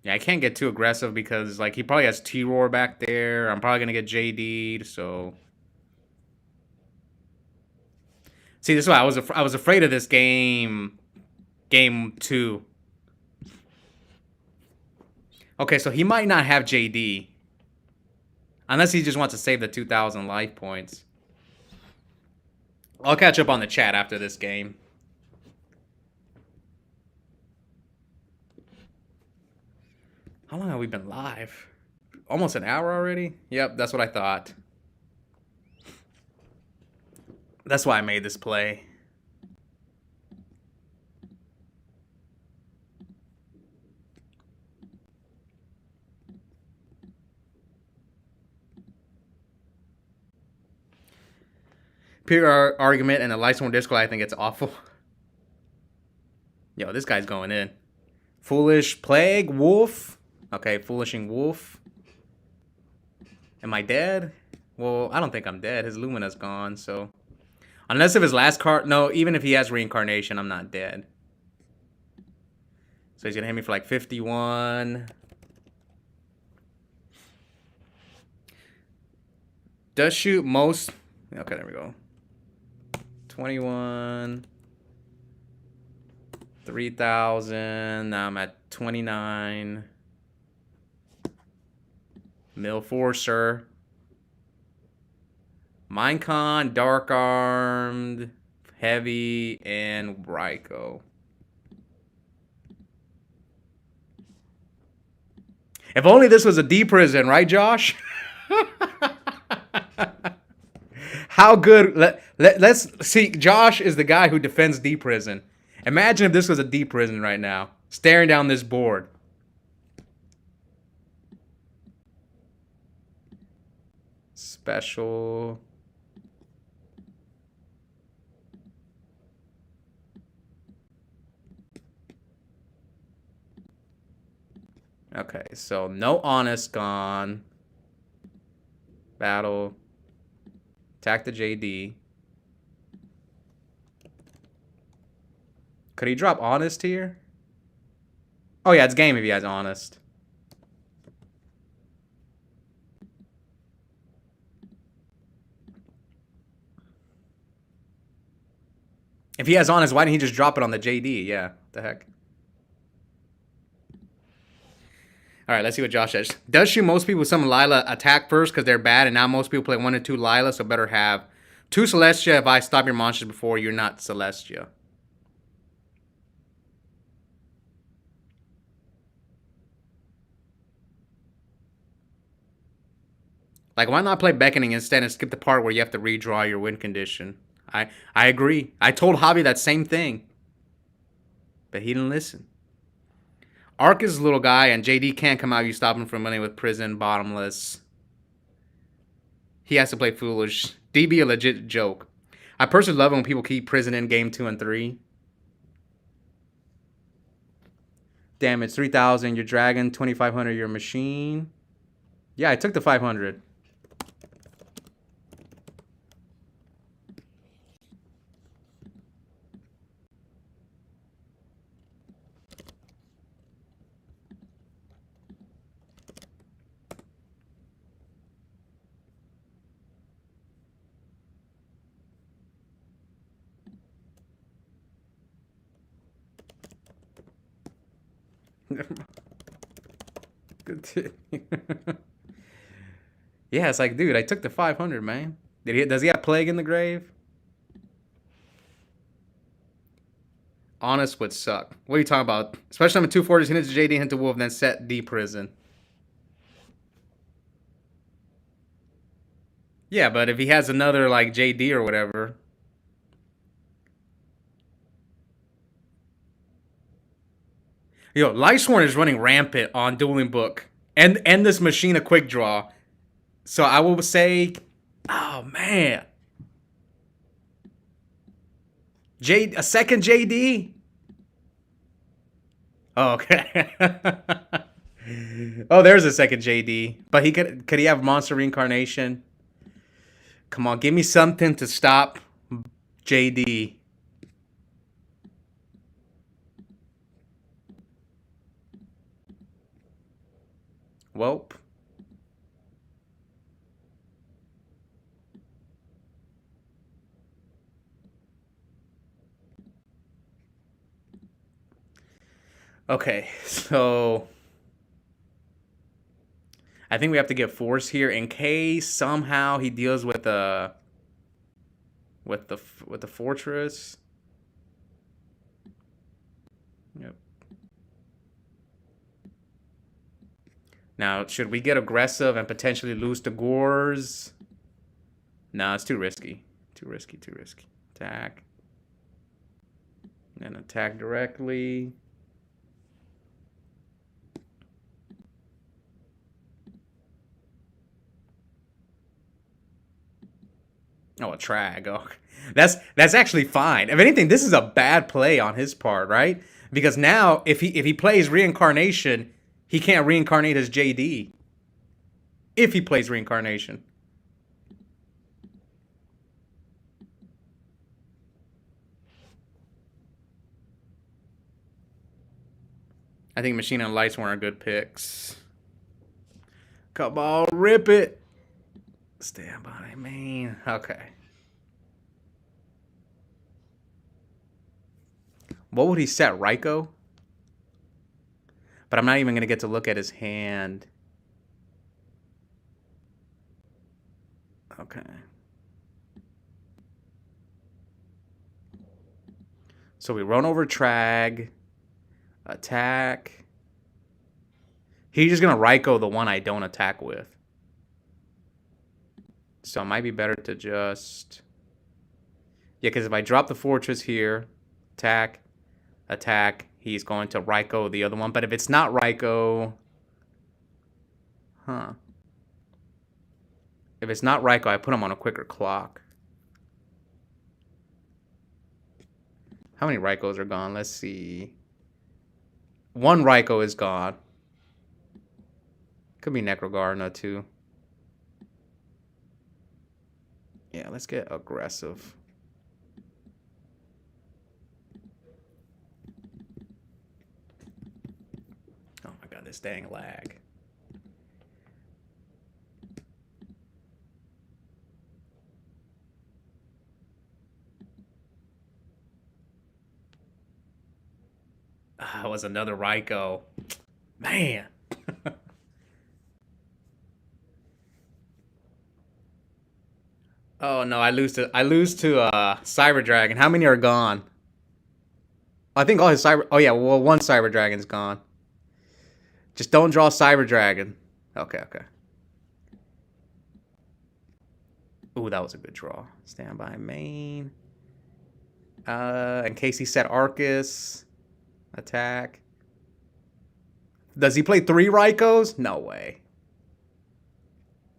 Yeah, I can't get too aggressive because like he probably has T-Roar back there. I'm probably gonna get JD'd, so. See, this is why I was afraid of this game. Game 2. Okay, so he might not have JD. Unless he just wants to save the 2,000 life points. I'll catch up on the chat after this game. How long have we been live? Almost an hour already? Yep, that's what I thought. That's why I made this play. Pure argument and the Lightsworn Discord, I think it's awful. Yo, this guy's going in. Foolish Plague, Wolf. Okay, Foolishing Wolf. Am I dead? Well, I don't think I'm dead. His Lumina's gone, so. Unless if his last card. No, even if he has Reincarnation, I'm not dead. So he's gonna hit me for like 51. Does shoot most. Okay, there we go. 21. 3,000. Now I'm at 29. Mill Forcer. Minecon, Dark Armed, Heavy, and Ryko. If only this was a D prison, right, Josh? How good. Let's see. Josh is the guy who defends D prison. Imagine if this was a D prison right now, staring down this board. Special. Okay, so no Honest gone. Battle. Attack the JD. Could he drop Honest here? Oh yeah, it's game if he has Honest. If he has Honest, why didn't he just drop it on the JD? Yeah, what the heck. All right, let's see what Josh says. Does shoot most people with some Lila attack first because they're bad, and now most people play 1 and 2 Lila, so better have 2 Celestia if I stop your monsters before you're not Celestia. Like, why not play Beckoning instead and skip the part where you have to redraw your win condition? I agree. I told Javi that same thing. But he didn't listen. Arc is a little guy, and JD can't come out. You stop him from winning with Prison, Bottomless. He has to play Foolish. DB a legit joke. I personally love it when people keep Prison in game 2 and 3. Damage 3,000. Your Dragon, 2,500. Your Machine. Yeah, I took the 500. Good. Yeah, it's like, dude, I took the 500, man. Does he have Plague in the grave? Honest would suck. What are you talking about? Especially on a 240s, hit to JD, hit to Wolf, then set D prison. Yeah, but if he has another, like, JD or whatever. Yo, Lightsworn is running rampant on Dueling Book. And this Machina quick draw. So I will say, oh, man. A second JD? Oh, okay. Oh, there's a second JD. But he could he have monster reincarnation? Come on, give me something to stop JD. Welp. Okay, so I think we have to get force here in case somehow he deals with the with the fortress. Yep. Now, should we get aggressive and potentially lose to Gores? No, it's too risky. Too risky, too risky. Attack. And attack directly. Oh, a Trag. Oh, that's actually fine. If anything, this is a bad play on his part, right? Because now, if he plays reincarnation, he can't reincarnate his JD. If he plays reincarnation. I think Machina and Lightsworn are good picks. Come on, rip it. Stand by, man. Okay. What would he set? Raiko? But I'm not even going to get to look at his hand. Okay. So we run over Trag. Attack. He's just going to Raiko the one I don't attack with. So it might be better to just... Yeah, because if I drop the fortress here, attack, attack, he's going to Raiko the other one. But if it's not Raiko... Huh. If it's not Raiko, I put him on a quicker clock. How many Raikos are gone? Let's see. One Raiko is gone. Could be Necrogarna too. Yeah, let's get aggressive. Oh my god, this dang lag. Ah, it was another Raiko. Man. Oh no, I lose to Cyber Dragon. How many are gone? I think all his Cyber... Oh yeah, well, one Cyber Dragon's gone. Just don't draw Cyber Dragon. Okay, okay. Ooh, that was a good draw. Stand by main. In case he set Arcus. Attack. Does he play 3 Raikos? No way.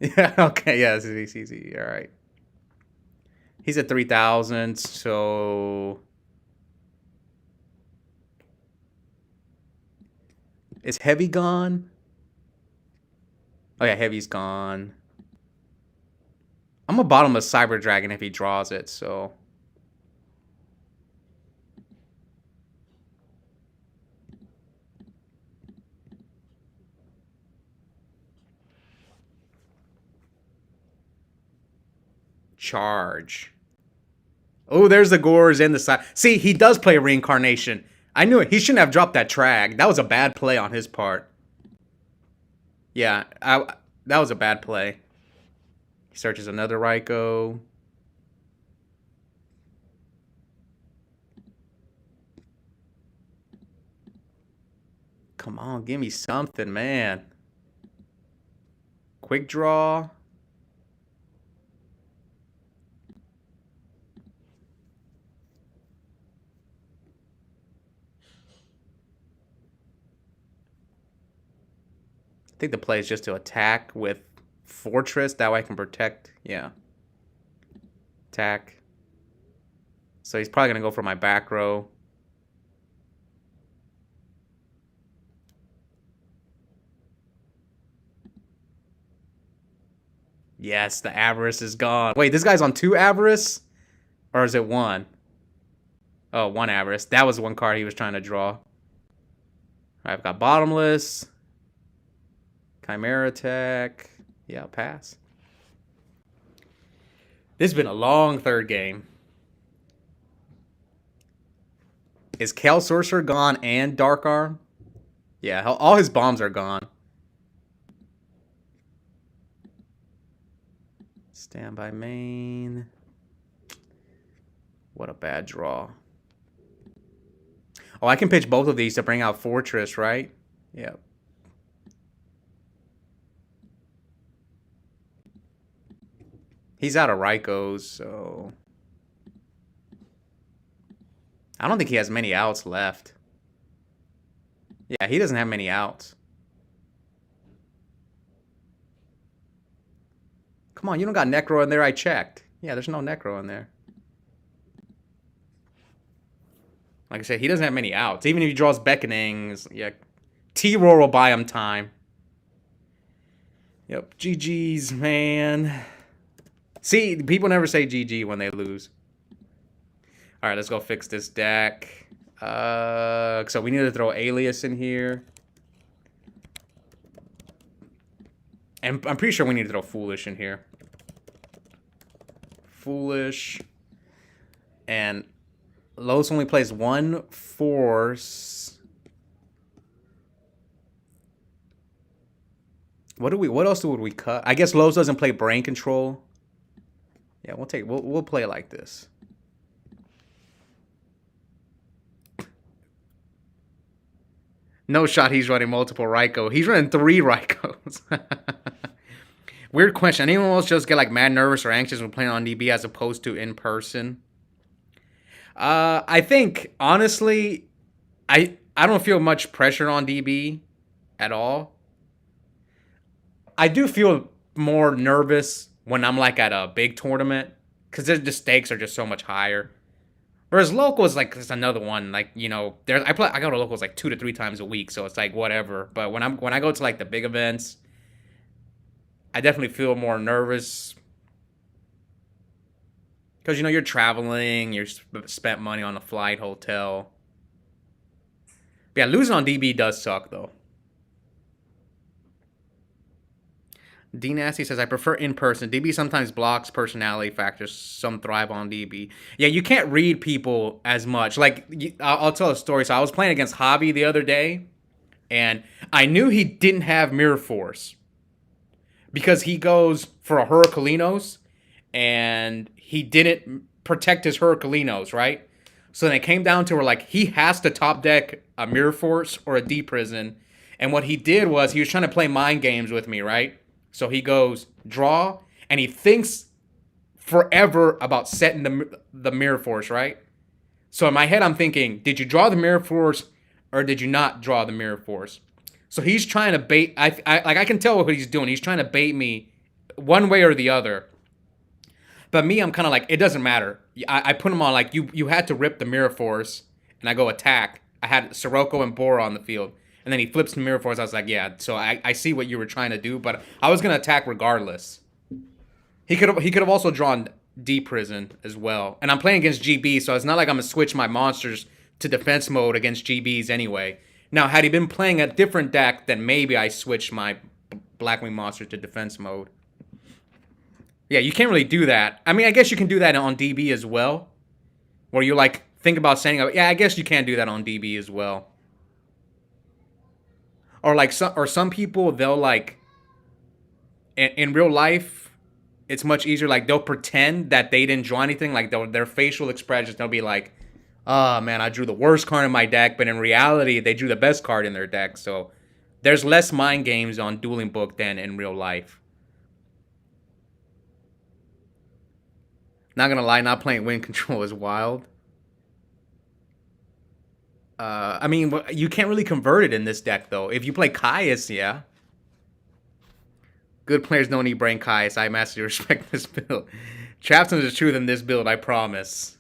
Yeah, okay, yeah, this is easy. All right. He's at 3,000, so... Is Heavy gone? Oh yeah, Heavy's gone. I'm gonna bottom a Cyber Dragon if he draws it, so... Charge. Oh, there's the Gores and the side. See, he does play Reincarnation. I knew it. He shouldn't have dropped that Trag. That was a bad play on his part. Yeah, that was a bad play. He searches another Raiko. Come on, give me something, man. Quick draw. I think the play is just to attack with Fortress. That way I can protect. Yeah. Attack. So he's probably going to go for my back row. Yes, the Avarice is gone. Wait, this guy's on 2 Avarice? Or is it 1? Oh, 1 Avarice. That was the one card he was trying to draw. Alright, I've got Bottomless. Chimera Attack. Yeah, I'll pass. This has been a long third game. Is Kale Sorcerer gone and Dark Arm? Yeah, all his bombs are gone. Standby main. What a bad draw. Oh, I can pitch both of these to bring out Fortress, right? Yep. He's out of Rykos, so... I don't think he has many outs left. Yeah, he doesn't have many outs. Come on, you don't got Necro in there, I checked. Yeah, there's no Necro in there. Like I said, he doesn't have many outs. Even if he draws Beckonings, yeah. T-Roar will buy him time. Yep, GG's, man. See, people never say GG when they lose. All right, let's go fix this deck. So we need to throw Alias in here. And I'm pretty sure we need to throw Foolish in here. Foolish. And Los only plays 1 Force. What else would we cut? I guess Los doesn't play Brain Control. Yeah, we'll play like this. No shot he's running multiple Raikou. He's running 3 Raikous. Weird question. Anyone else just get like mad nervous or anxious when playing on DB as opposed to in person? I think, honestly, I don't feel much pressure on DB at all. I do feel more nervous when I'm like at a big tournament because the stakes are just so much higher. Whereas local is like just another one, like, you know, I go to locals like 2 to 3 times a week, so it's like whatever. But when I go to like the big events, I definitely feel more nervous because, you know, you're traveling, you're spent money on a flight, hotel. But yeah, losing on DB does suck though. D Nasty says, I prefer in person. DB sometimes blocks personality factors. Some thrive on DB. Yeah, you can't read people as much. Like, I'll tell a story. So I was playing against Hobby the other day, and I knew he didn't have Mirror Force because he goes for a Hurricalinos, and he didn't protect his Hurricalinos, right? So then it came down to where, like, he has to top deck a Mirror Force or a D Prison. And what he did was he was trying to play mind games with me, right? So he goes, draw, and he thinks forever about setting the Mirror Force, right? So in my head, I'm thinking, did you draw the Mirror Force or did you not draw the Mirror Force? So he's trying to bait, I can tell what he's doing. He's trying to bait me one way or the other. But me, I'm kind of like, it doesn't matter. I put him on like, you had to rip the Mirror Force, and I go attack. I had Sirocco and Bora on the field. And then he flips to Mirror Force. I was like, yeah, so I see what you were trying to do, but I was going to attack regardless. He could have also drawn D Prison as well. And I'm playing against GB, so it's not like I'm going to switch my monsters to defense mode against GBs anyway. Now, had he been playing a different deck, then maybe I switched my Blackwing monster to defense mode. Yeah, you can't really do that. I mean, I guess you can do that on DB as well. Where you, like, think about setting up... Yeah, I guess you can do that on DB as well. Or like some people, they'll like in real life, it's much easier. Like they'll pretend that they didn't draw anything. Like their facial expressions, they'll be like, "Oh man, I drew the worst card in my deck," but in reality, they drew the best card in their deck. So there's less mind games on Dueling Book than in real life. Not gonna lie, not playing Wind Control is wild. I mean, you can't really convert it in this deck, though. If you play Caius, yeah. Good players don't need Brain Caius. I massively respect this build. Trapsons is truth in this build, I promise.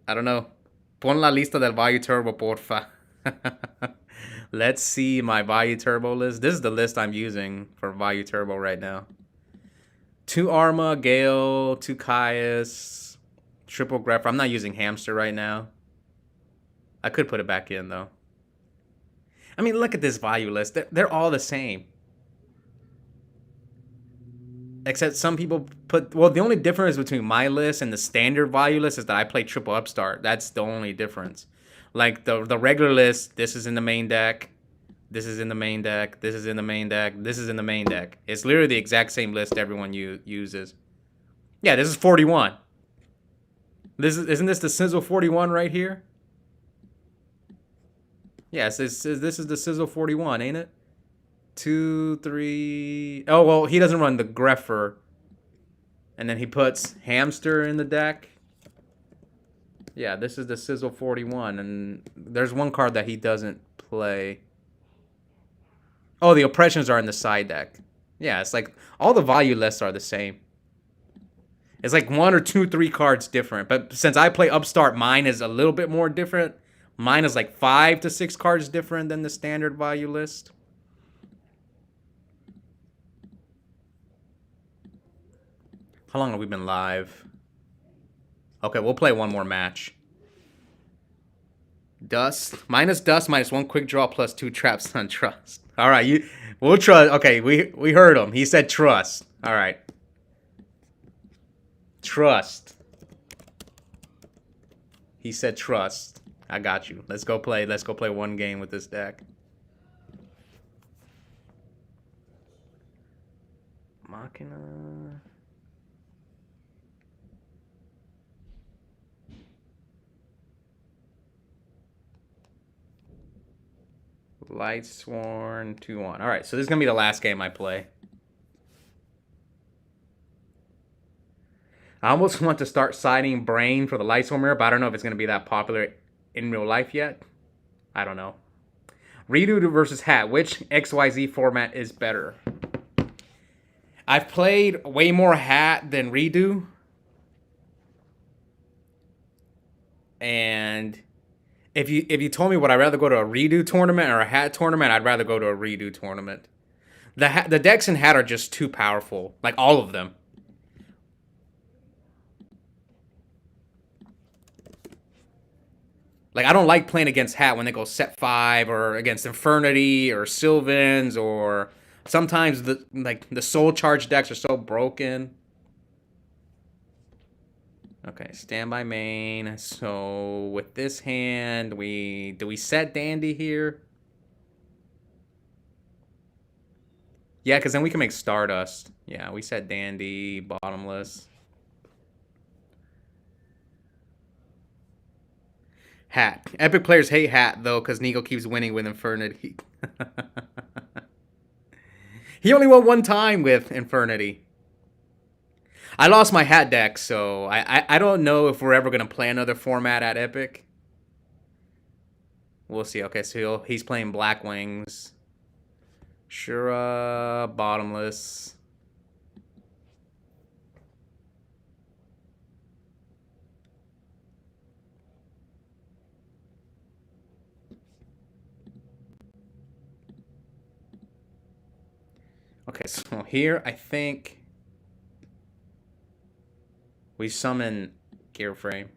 I don't know. Pon la lista del Valle Turbo, porfa. Let's see my Value Turbo list. This is the list I'm using for Value Turbo right now. 2 Arma, Gale, 2 Caius, triple Grepher. I'm not using Hamster right now. I could put it back in, though. I mean, look at this value list. They're all the same. Except some people put... Well, the only difference between my list and the standard value list is that I play triple Upstart. That's the only difference. Like, the regular list, this is in the main deck. This is in the main deck. This is in the main deck. This is in the main deck. It's literally the exact same list everyone uses. Yeah, this is 41. Isn't this the Sizzle 41 right here? Yes, this is the Sizzle 41, ain't it? 2, 3... Oh, well, he doesn't run the Grepher. And then he puts Hamster in the deck. Yeah, this is the Sizzle 41. And there's one card that he doesn't play. Oh, the Oppressions are in the side deck. Yeah, it's like all the value lists are the same. It's like 1 or 2, 3 cards different. But since I play Upstart, mine is a little bit more different. Mine is like 5 to 6 cards different than the standard value list. How long have we been live? Okay, we'll play one more match. Dust. Minus Dust, minus 1 quick draw, plus 2 traps on Trust. All right, we'll trust. Okay, we heard him. He said trust. All right. Trust. He said trust. I got you. Let's go play one game with this deck. Machina. Lightsworn 2-1. All right, so this is going to be the last game I play. I almost want to start siding Brain for the Lightsworn mirror, but I don't know if it's going to be that popular in real life yet. I don't know. Redo versus Hat. Which XYZ format is better? I've played way more Hat than Redo. And if you told me would I rather go to a Redo tournament or a Hat tournament, I'd rather go to a Redo tournament. The decks in Hat are just too powerful. Like, all of them. Like, I don't like playing against Hat when they go set 5 or against Infernity or Sylvans, or sometimes the soul charge decks are so broken. Okay, standby main. So with this hand, do we set Dandy here? Yeah, because then we can make Stardust. Yeah, we set Dandy, bottomless. Hat. Epic players hate Hat, though, because Nico keeps winning with Infernity. He only won 1 time with Infernity. I lost my Hat deck, so I don't know if we're ever going to play another format at Epic. We'll see. Okay, so he's playing Black Wings. Shura, bottomless. Okay, so here I think we summon Gear Frame.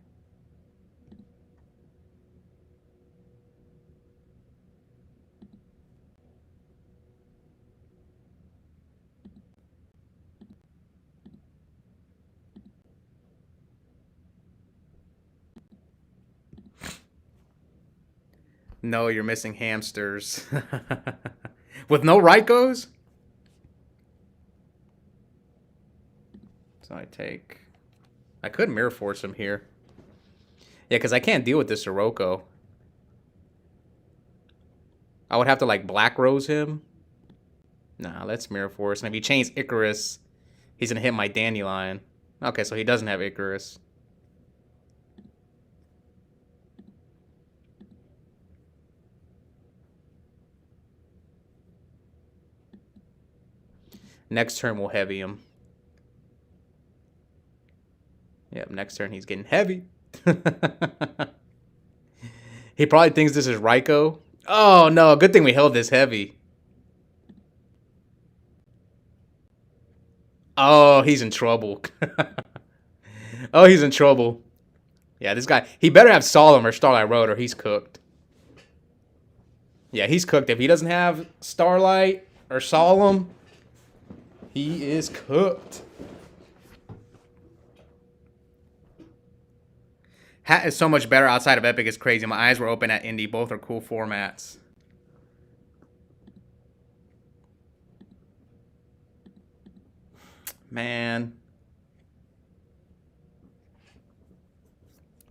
No, you're missing hamsters. With no Raikos? So I could Mirror Force him here. Yeah, because I can't deal with this Sirocco. I would have to, like, Black Rose him. Nah, let's Mirror Force. And if he chains Icarus, he's going to hit my Dandelion. Okay, so he doesn't have Icarus. Next turn, we'll heavy him. Yep, next turn he's getting heavy. He probably thinks this is Raikou. Oh no, good thing we held this heavy. Oh, he's in trouble. Oh, he's in trouble. Yeah, this guy, he better have Solemn or Starlight Road or he's cooked. Yeah, he's cooked. If he doesn't have Starlight or Solemn, he is cooked. Hat is so much better outside of Epic. It's crazy. My eyes were open at Indie. Both are cool formats. Man.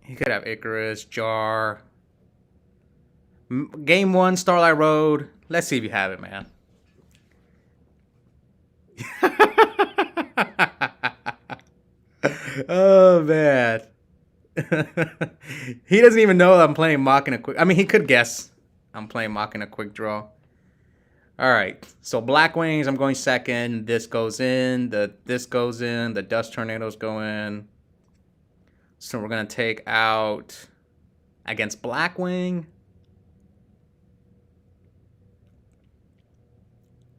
He could have Icarus, Jar. Game 1, Starlight Road. Let's see if you have it, man. Oh, man. He doesn't even know I'm playing Machina quick. I mean, he could guess I'm playing Machina quick draw. All right. So Black Wings, I'm going second. This goes in. This goes in. The Dust Tornadoes go in. So we're going to take out against Blackwing.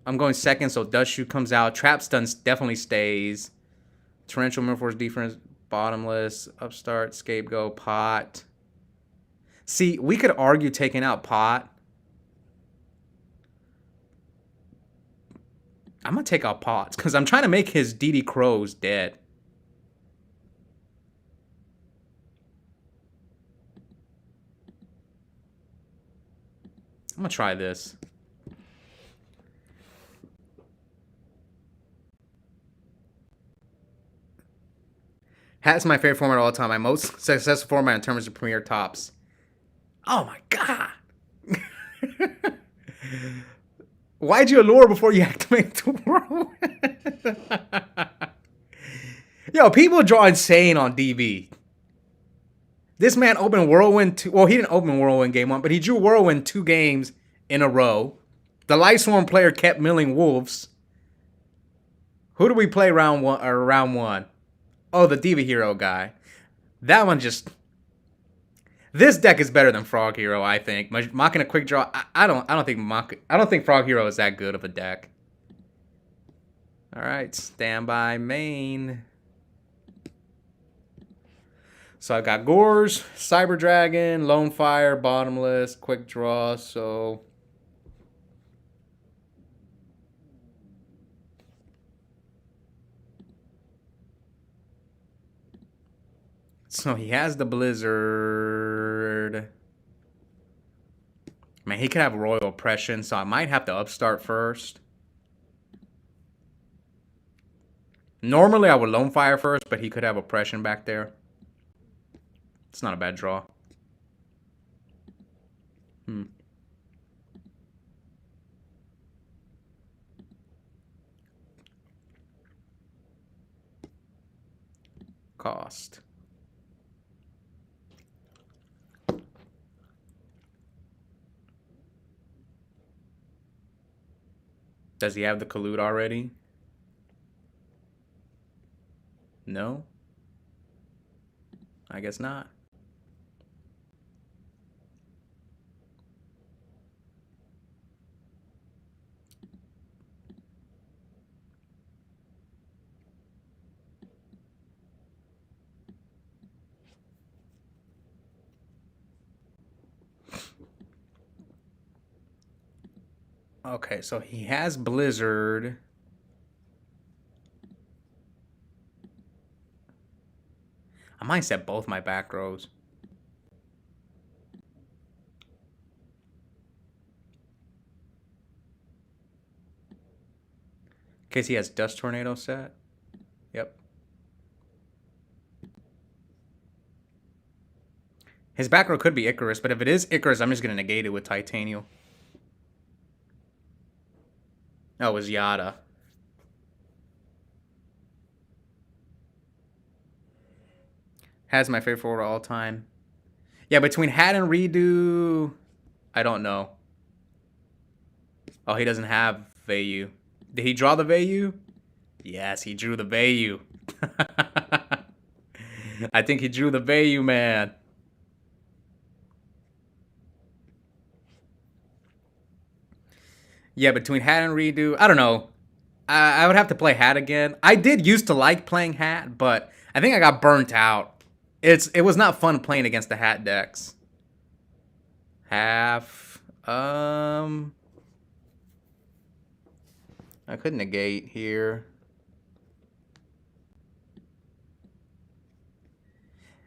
I'm going second, so Dust Shoot comes out. Trap Stun definitely stays. Torrential Mirrorforce Defense, Bottomless, Upstart, Scapegoat, Pot. See, we could argue taking out Pot. I'm going to take out Pots because I'm trying to make his DD Crows dead. I'm going to try this. Hat's my favorite format of all time. My most successful format in terms of premier tops. Oh my god! Why'd you allure before you activate the whirlwind? Yo, people draw insane on DB. This man opened Whirlwind 2. Well, he didn't open Whirlwind game 1, but he drew Whirlwind 2 games in a row. The Lightsworn player kept milling Wolves. Who do we play round 1? Oh, the Diva Hero guy. That one just... This deck is better than Frog Hero, I think. Machina Quick Draw. I don't think Frog Hero is that good of a deck. All right, standby main. So I got Gores, Cyber Dragon, Lone Fire, Bottomless, Quick Draw. So he has the Blizzard. Man, he could have Royal Oppression, so I might have to upstart first. Normally, I would Lone Fire first, but he could have Oppression back there. It's not a bad draw. Cost. Does he have the collude already? No? I guess not. Okay, so he has Blizzard. I might set both my back rows. In case he has Dust Tornado set. Yep. His back row could be Icarus, but if it is Icarus, I'm just going to negate it with Titanium. Oh, it was Yada. Has my favorite forward of all time. Yeah, between Hat and Redo, I don't know. Oh, he doesn't have Vayu. Did he draw the Vayu? Yes, he drew the Vayu. I think he drew the Vayu, man. Yeah, between Hat and Redo, I don't know. I would have to play Hat again. I did used to like playing Hat, but I think I got burnt out. It was not fun playing against the Hat decks. Half. I could negate here.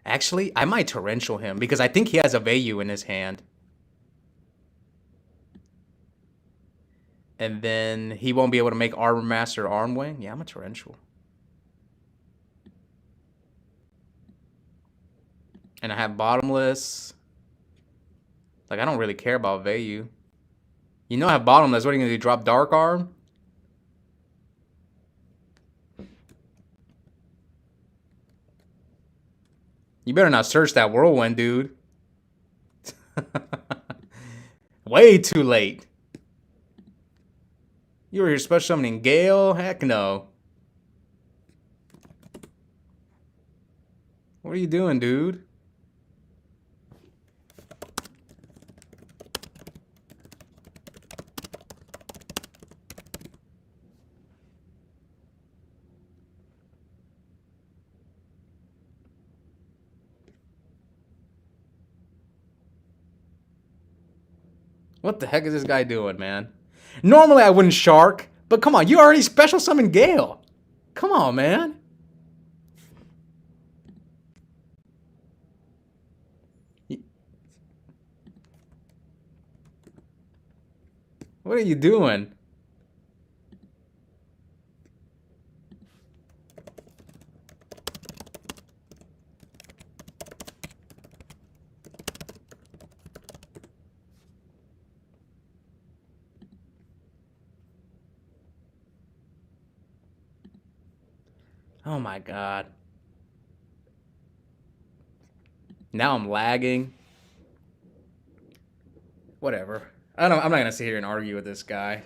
Actually, I might torrential him because I think he has a Vayu in his hand. And then he won't be able to make Armor Master Arm Wing. Yeah, I'm a torrential. And I have Bottomless. Like, I don't really care about Vayu. You know I have Bottomless. What are you going to do? Drop Dark Arm? You better not search that Whirlwind, dude. Way too late. You were here special summoning Gale? Heck no. What are you doing, dude? What the heck is this guy doing, man? Normally I wouldn't Shark, but come on, you already special summoned Gale. Come on, man. What are you doing? Oh my god. Now I'm lagging. Whatever. I'm not gonna sit here and argue with this guy.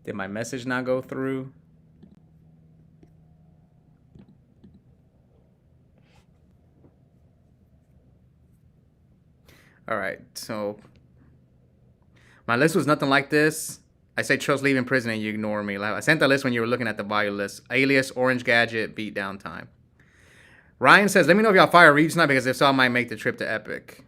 Did my message not go through? Alright, so my list was nothing like this. I say trust leaving prison and you ignore me. I sent the list when you were looking at the value list. Alias, Orange Gadget, beat down time. Ryan says, let me know if y'all fire Reeves tonight because if so, I might make the trip to Epic.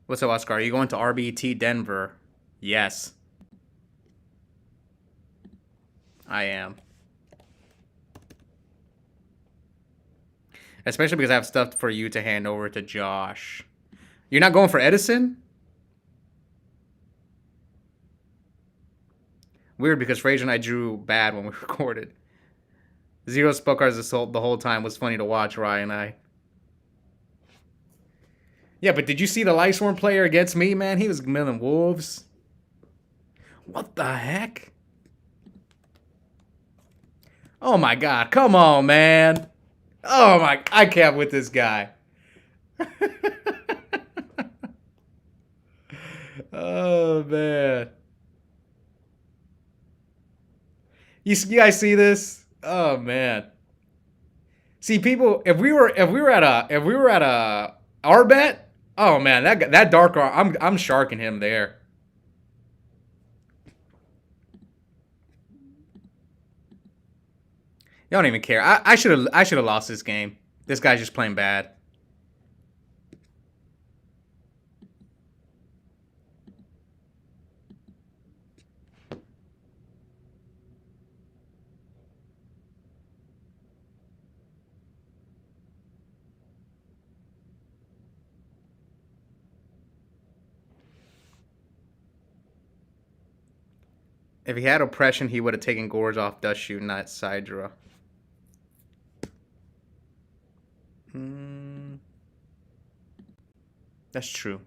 What's up, Oscar? Are you going to RBT Denver? Yes. I am. Especially because I have stuff for you to hand over to Josh. You're not going for Edison? Weird because Fraser and I drew bad when we recorded. Zero spell cards assault the whole time was funny to watch, Ryan and I. Yeah, but did you see the Lightsworn player against me, man? He was milling wolves. What the heck? Oh my god, come on, man. Oh my, I can't with this guy. Oh man. You guys see this? Oh man. See, people, if we were at a our bet, oh man, that dark arm, I'm sharking him there. You don't even care. I should have lost this game. This guy's just playing bad. If he had oppression, he would have taken Gorge off Dust Shoot, not Sidra. That's true.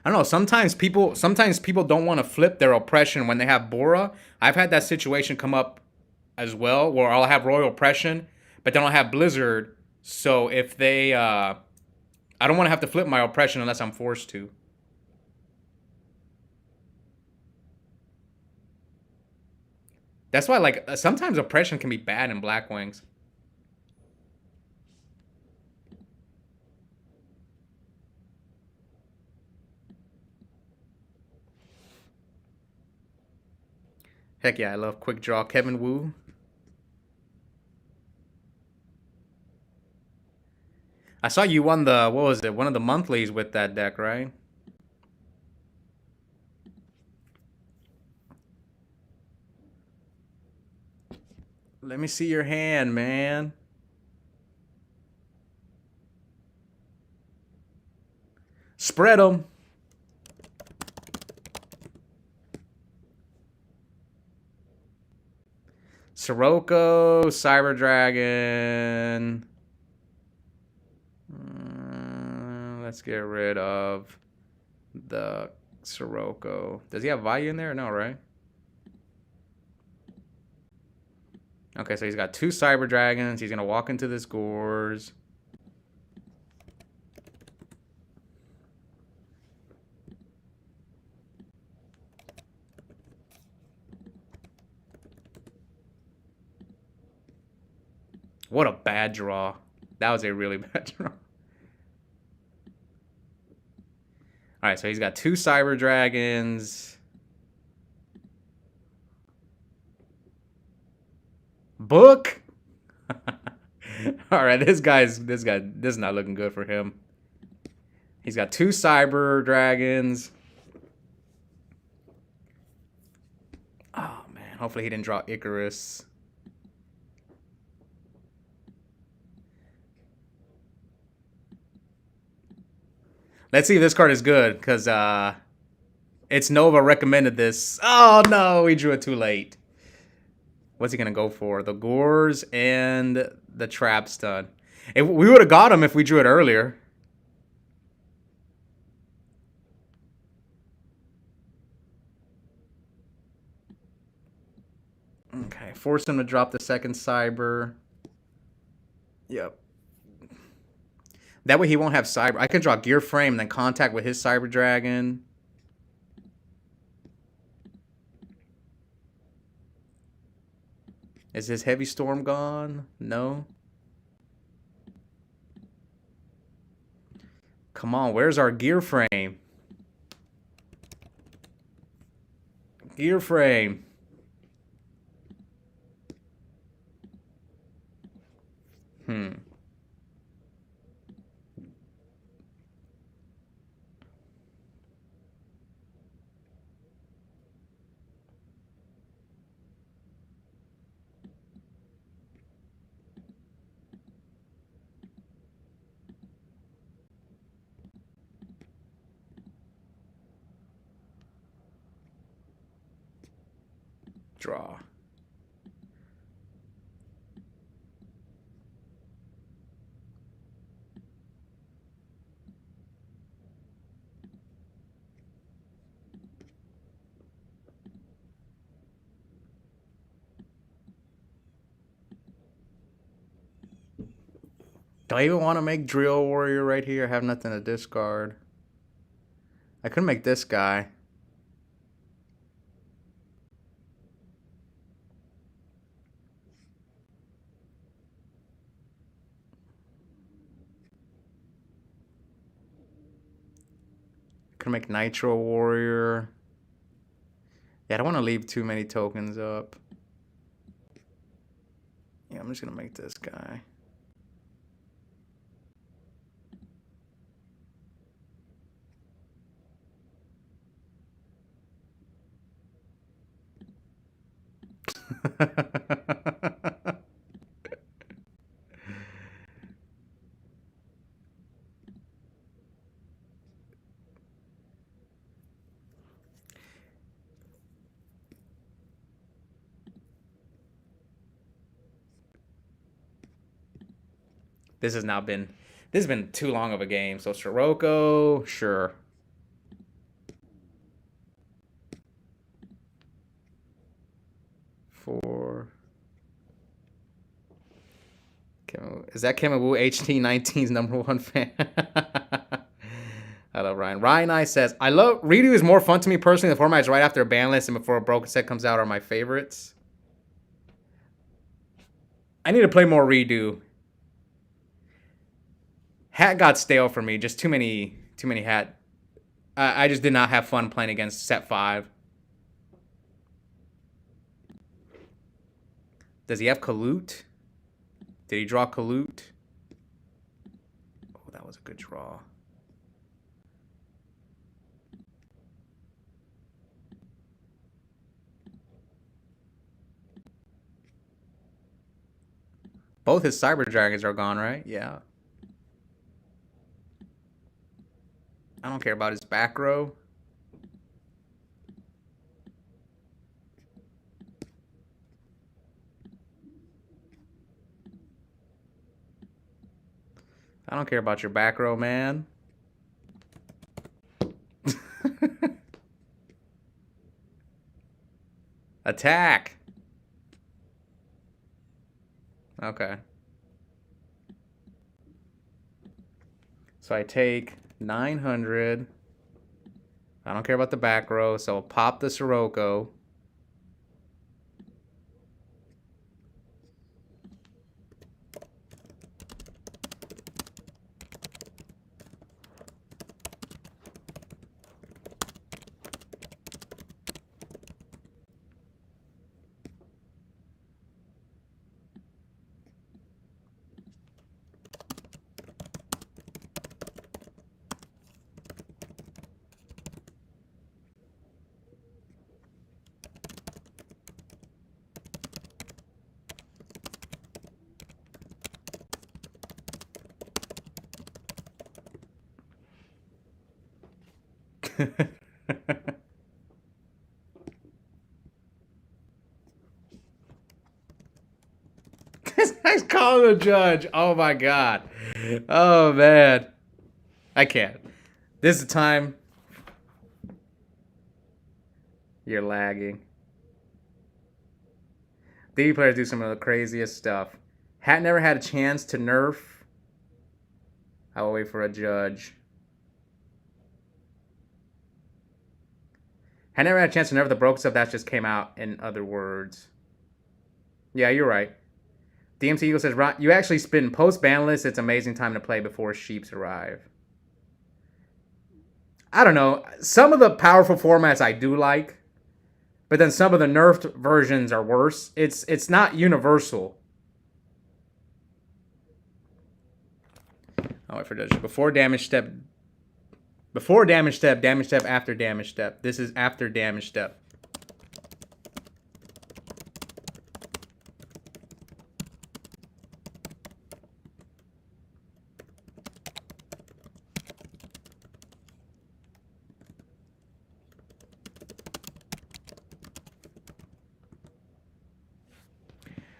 I don't know. Sometimes people don't want to flip their oppression when they have Bora. I've had that situation come up as well, where I'll have Royal Oppression, but then I'll have Blizzard. So if they, I don't want to have to flip my oppression unless I'm forced to. That's why, like, sometimes oppression can be bad in Black Wings. Heck yeah, I love quick draw. Kevin Wu. I saw you won the, what was it? One of the monthlies with that deck, right? Let me see your hand, man. Spread them. Sirocco, Cyber Dragon. Let's get rid of the Sirocco. Does he have value in there? No, right? Okay, so he's got 2 Cyber Dragons. He's going to walk into this Gores. What a bad draw. That was a really bad draw. Alright, so he's got 2 Cyber Dragons. Book? Alright, this is not looking good for him. He's got 2 Cyber Dragons. Oh man, hopefully he didn't draw Icarus. Let's see if this card is good, because it's Nova recommended this. Oh no, we drew it too late. What's he going to go for? The Gores and the Trap Stun. We would have got him if we drew it earlier. Okay, force him to drop the second Cyber. Yep. That way he won't have Cyber. I can draw Gear Frame and then contact with his Cyber Dragon. Is his Heavy Storm gone? No. Come on, where's our Gear Frame? Gear Frame. Draw. Do I even want to make Drill Warrior right here? I have nothing to discard. I could make this guy. Could make Nitro Warrior. Yeah, I don't want to leave too many tokens up. Yeah, I'm just gonna make this guy. This has been too long of a game. So Sirocco, sure. Four. Is that Kemawu HT19's #1 fan? I love Ryan. Ryan I says, I love Redo is more fun to me personally. The format is right after a ban list and before a broken set comes out are my favorites. I need to play more Redo. Hat got stale for me. Just too many hat. I just did not have fun playing against set 5. Does he have Kalut? Did he draw Kalut? Oh, that was a good draw. Both his Cyber Dragons are gone, right? Yeah. I don't care about his back row. I don't care about your back row, man. Attack. Okay. So I take 900. I don't care about the back row, so I'll pop the Sirocco. This guy's calling the judge. Oh my god. Oh man. I can't. This is the time. You're lagging. DD players do some of the craziest stuff. Hat never had a chance to nerf. I will wait for a judge. Hat never had a chance to nerf the broken stuff that just came out, in other words. Yeah, you're right. DMC Eagle says, you actually spin post-ban list. It's amazing time to play before sheeps arrive. I don't know. Some of the powerful formats I do like, but then some of the nerfed versions are worse. It's not universal. Oh, wait for judge. Before damage step, damage step, after damage step. This is after damage step.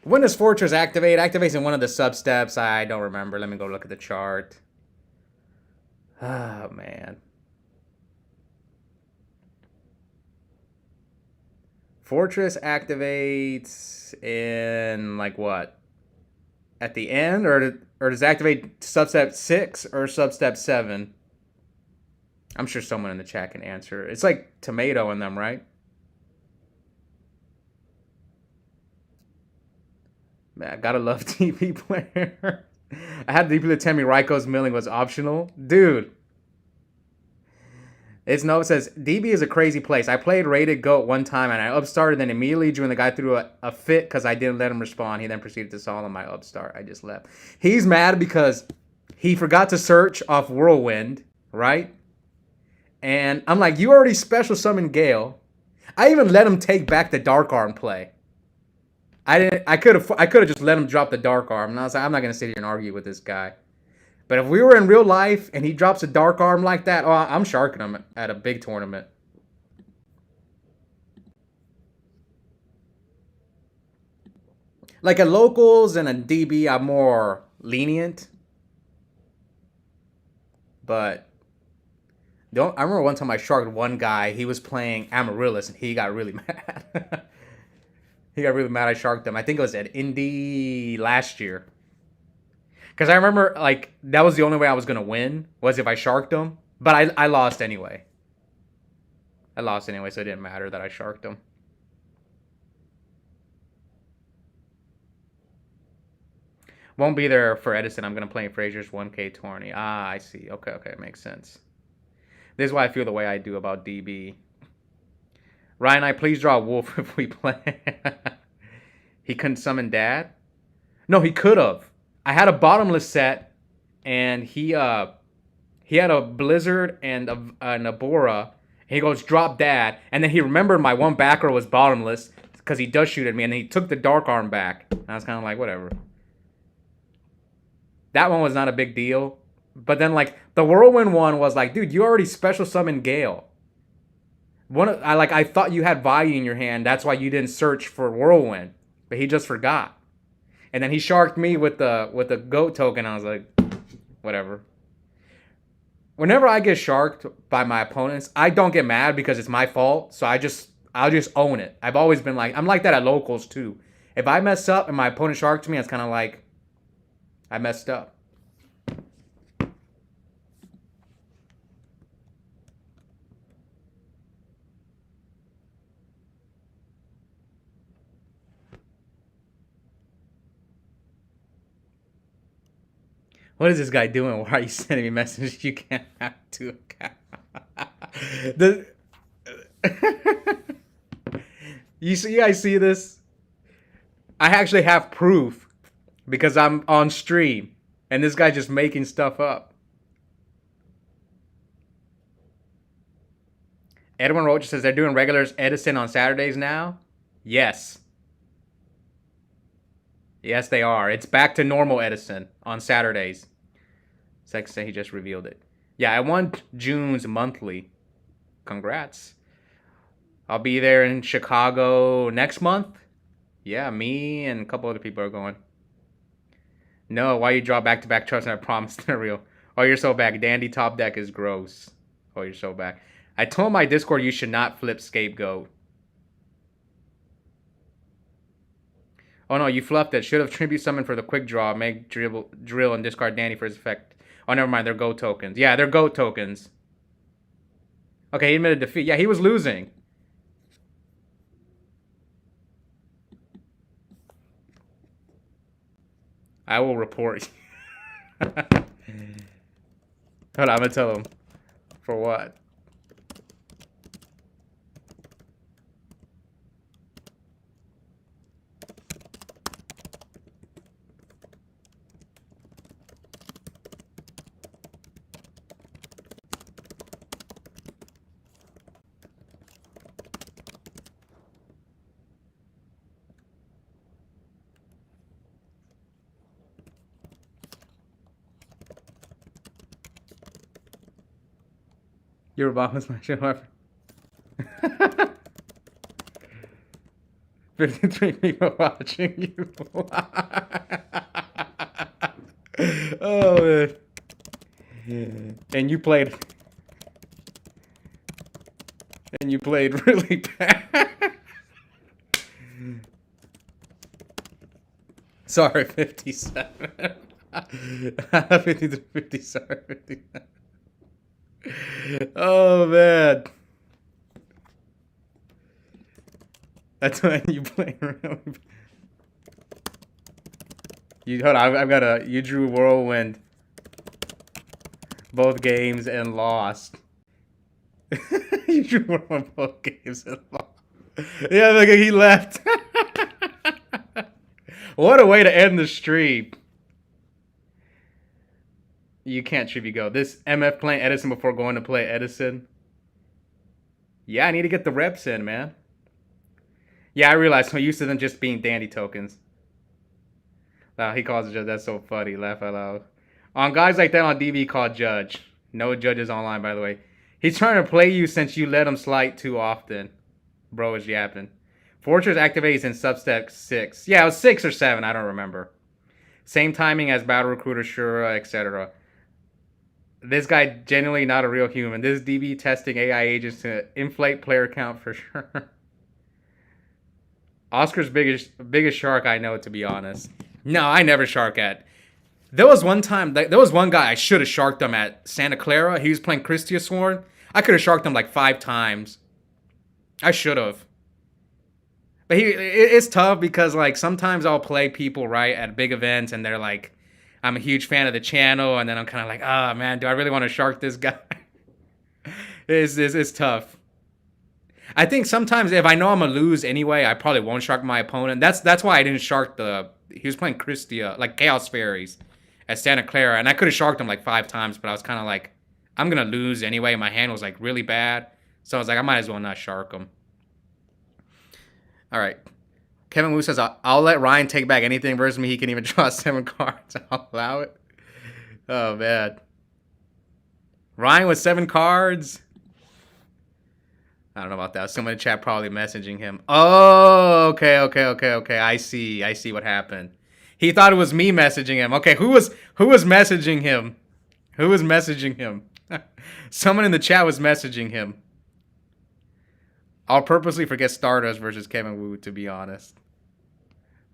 When does Fortress activate? Activates in one of the sub-steps. I don't remember. Let me go look at the chart. Oh, man. Fortress activates in, like, what? At the end? Or does it activate sub-step 6 or sub-step 7? I'm sure someone in the chat can answer. It's like tomato in them, right? Man, I gotta love TP player. I had people to tell me Raiko's milling was optional. Dude. It's no, it says DB is a crazy place. I played rated GOAT one time and I upstarted, then immediately drew and the guy threw a fit because I didn't let him respond. He then proceeded to solve on my upstart. I just left. He's mad because he forgot to search off Whirlwind, right? And I'm like, you already special summoned Gale. I even let him take back the Dark Arm play. I could have just let him drop the Dark Arm. And I was like, I'm not gonna sit here and argue with this guy. But if we were in real life and he drops a Dark Arm like that, oh, I'm sharking him at a big tournament. Like at locals and a DB, I'm more lenient. But I remember one time I sharked one guy. He was playing Amaryllis and he got really mad. He got really mad I sharked him. I think it was at Indy last year. Because I remember, like, that was the only way I was going to win, was if I sharked him. But I lost anyway. I lost anyway, so it didn't matter that I sharked him. Won't be there for Edison. I'm going to play Frazier's 1K tourney. Ah, I see. Okay, okay. Makes sense. This is why I feel the way I do about DB. Ryan, I please draw a wolf if we play. He couldn't summon Dad? No, he could have. I had a bottomless set, and he had a Blizzard and a Bora. He goes, drop Dad. And then he remembered my one backer was bottomless because he does shoot at me. And then he took the Dark Arm back. And I was kind of like, whatever. That one was not a big deal. But then, like, the Whirlwind one was like, dude, you already special summoned Gale. I thought you had Value in your hand. That's why you didn't search for Whirlwind. But he just forgot. And then he sharked me with the GOAT token. I was like, whatever. Whenever I get sharked by my opponents, I don't get mad because it's my fault. So I'll just own it. I've always been like, I'm like that at locals too. If I mess up and my opponent sharks me, it's kind of like, I messed up. What is this guy doing? Why are you sending me messages you can't have to account? You guys see this? I actually have proof because I'm on stream and this guy just making stuff up. Edwin Roach says they're doing regulars Edison on Saturdays now. Yes. Yes, they are. It's back to normal Edison on Saturdays. Sex say he just revealed it. Yeah, I won June's monthly. Congrats. I'll be there in Chicago next month. Yeah, me and a couple other people are going. No, why you draw back-to-back charts and I promised they're real. Oh, you're so back. Dandy top deck is gross. Oh, you're so back. I told my Discord you should not flip Scapegoat. Oh no, you fluffed it. Should have tribute summon for the quick draw. Make drill and discard Danny for his effect. Oh, never mind. They're GOAT tokens. Yeah, they're GOAT tokens. Okay, he admitted defeat. Yeah, he was losing. I will report. Hold on, I'm gonna tell him. For what? Your Obama's my show. 53 people watching you. Oh man. And you played really bad. Sorry, 57. 50, sorry, 57. Oh man. That's when you play really. Hold on, I've got you drew Whirlwind both games and lost. You drew more than both games in a row. Yeah, look, he left. What a way to end the stream. You can't tribute go. This MF playing Edison before going to play Edison. Yeah, I need to get the reps in, man. Yeah, I realized I'm used to them just being dandy tokens. Wow, he calls it judge. That's so funny. Laugh out loud. On guys like that on DB called judge. No judges online, by the way. He's trying to play you since you let him slide too often. Bro is yapping. Fortress activates in substep 6. Yeah, it was 6 or 7. I don't remember. Same timing as Battle Recruiter, Shura, etc. This guy genuinely not a real human. This DB testing AI agents to inflate player count for sure. Oscar's biggest shark I know, to be honest. No, I never shark at. There was one time, there was one guy I should have sharked him at Santa Clara. He was playing Christiasworn. I could have sharked him like 5 times. I should have. But it's tough because like sometimes I'll play people right at big events and they're like, I'm a huge fan of the channel, and then I'm kind of like, oh man, do I really want to shark this guy? It's tough. I think sometimes if I know I'm gonna lose anyway, I probably won't shark my opponent. That's why I didn't shark the. He was playing Christia, like Chaos Fairies, at Santa Clara, and I could have sharked him like 5 times, but I was kind of like, I'm gonna lose anyway. My hand was like really bad, so I was like, I might as well not shark him. All right. Kevin Wu says, I'll let Ryan take back anything versus me. He can even draw 7 cards. I'll allow it. Oh, man. Ryan with 7 cards? I don't know about that. Someone in the chat probably messaging him. Oh, okay. I see what happened. He thought it was me messaging him. Okay, who was messaging him? Who was messaging him? Someone in the chat was messaging him. I'll purposely forget Stardust versus Kevin Wu, to be honest.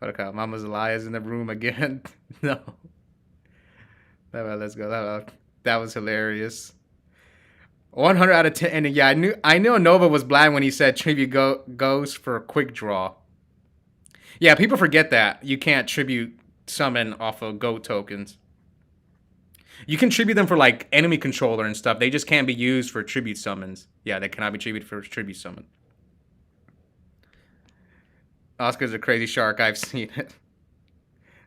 But okay, Mama's Elias in the room again. No. Let's go. That was hilarious. 100 out of 10. And yeah, I knew Nova was blind when he said tribute goes for a quick draw. Yeah, people forget that. You can't tribute summon off of Go tokens. You can tribute them for like enemy controller and stuff. They just can't be used for tribute summons. Yeah, they cannot be tributed for tribute summon. Oscar's a crazy shark. I've seen it.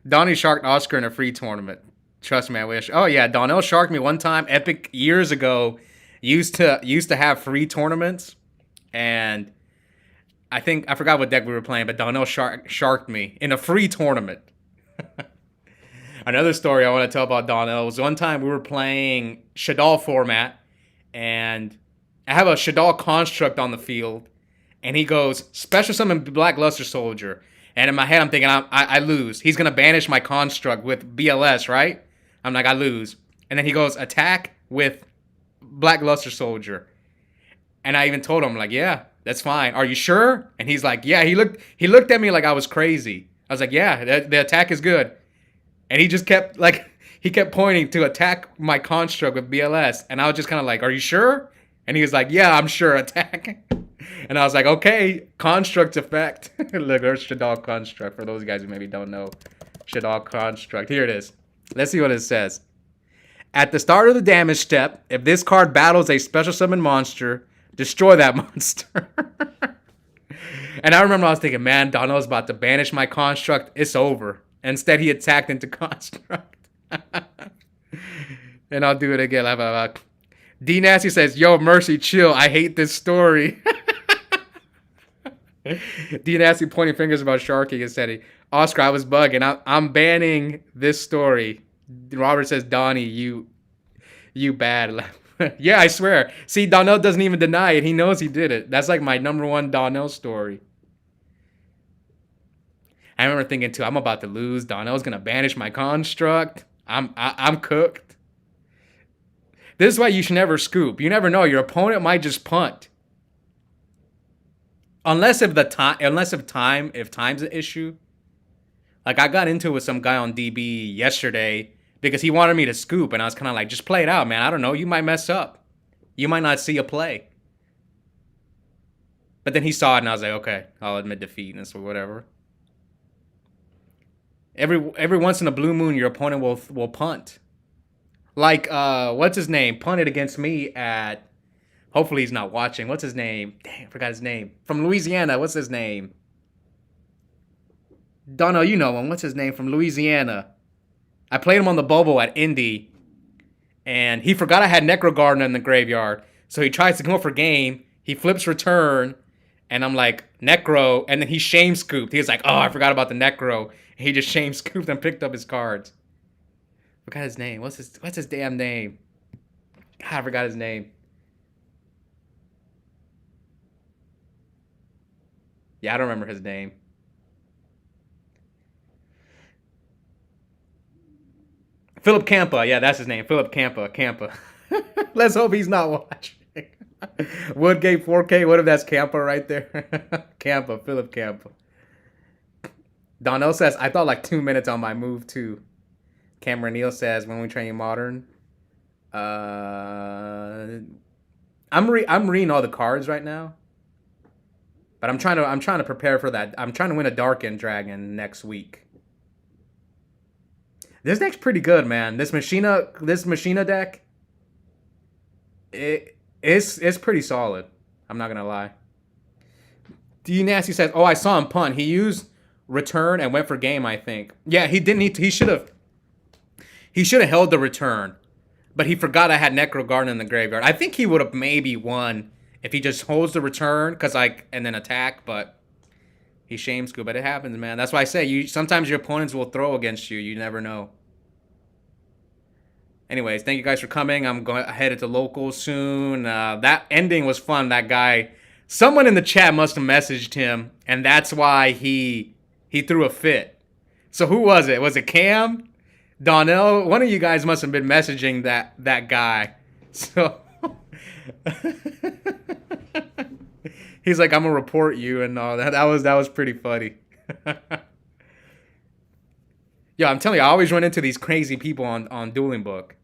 Donnie sharked Oscar in a free tournament. Trust me, I wish. Oh yeah, Donnell sharked me one time. Epic years ago used to have free tournaments, and I forgot what deck we were playing, but Donnell sharked me in a free tournament. Another story I want to tell about Donnell was one time we were playing Shadal format, and I have a Shadal construct on the field, and he goes, special summon Black Luster Soldier. And in my head, I'm thinking, I lose. He's going to banish my construct with BLS, right? I'm like, I lose. And then he goes, attack with Black Luster Soldier. And I even told him, like, yeah, that's fine. Are you sure? And he's like, yeah. He looked at me like I was crazy. I was like, yeah, the attack is good. And he just kept, like, he kept pointing to attack my construct with BLS. And I was just kind of like, are you sure? And he was like, yeah, I'm sure, attack. And I was like, okay, construct effect. Look, there's Shadal construct. For those guys who maybe don't know, Shadal construct. Here it is. Let's see what it says. At the start of the damage step, if this card battles a special summon monster, destroy that monster. And I remember I was thinking, man, Donald's about to banish my construct. It's over. Instead, he attacked into construct. And I'll do it again. D Nasty says, yo, Mercy, chill. I hate this story. D Nasty pointing fingers about sharking and said, Oscar, I was bugging. I'm banning this story. Robert says, Donnie, you bad. Yeah, I swear. See, Donnell doesn't even deny it. He knows he did it. That's like my #1 Donnell story. I remember thinking too, I'm about to lose. Donnell's gonna banish my construct. I'm cooked. This is why you should never scoop. You never know. Your opponent might just punt. Unless if time's an issue. Like I got into it with some guy on DB yesterday because he wanted me to scoop, and I was kind of like, just play it out, man. I don't know. You might mess up. You might not see a play. But then he saw it, and I was like, okay, I'll admit defeat and so whatever. Every once in a blue moon, your opponent will punt. Like what's his name? Punted against me at Hopefully he's not watching. What's his name? Dang, I forgot his name. From Louisiana. What's his name? Dono, you know him. What's his name? From Louisiana. I played him on the Bobo at Indy, and he forgot I had Necro Gardener in the graveyard. So he tries to go for game. He flips return, and I'm like, Necro, and then he shame scooped. He was like, oh, I forgot about the Necro. And he just shame scooped and picked up his cards. Forgot his name. What's his damn name? God, I forgot his name. Yeah, I don't remember his name. Philip Campa. Yeah, that's his name. Philip Campa. Campa. Let's hope he's not watching. Woodgate 4K. What if that's Campa right there? Campa. Philip Campa. Donnell says, I thought like 2 minutes on my move too. Cameron Neal says, when we train modern. I'm reading all the cards right now. But I'm trying to prepare for that. I'm trying to win a Darkened Dragon next week. This deck's pretty good, man. This Machina deck, it's pretty solid. I'm not gonna lie. D Nasty says, "Oh, I saw him punt. He used return and went for game. I think. Yeah, he didn't need to. He should have. He should have held the return, but he forgot I had Necro Garden in the graveyard. I think he would have maybe won if he just holds the return, and then attack. But he shame scoop. But it happens, man. That's why I say sometimes your opponents will throw against you. You never know." Anyways, thank you guys for coming. I'm headed to local soon. That ending was fun. That guy, someone in the chat must have messaged him, and that's why he threw a fit. So who was it? Was it Cam? Donnell? One of you guys must have been messaging that guy. So he's like, I'm gonna report you and all that. That was pretty funny. Yo, I'm telling you, I always run into these crazy people on Dueling Book.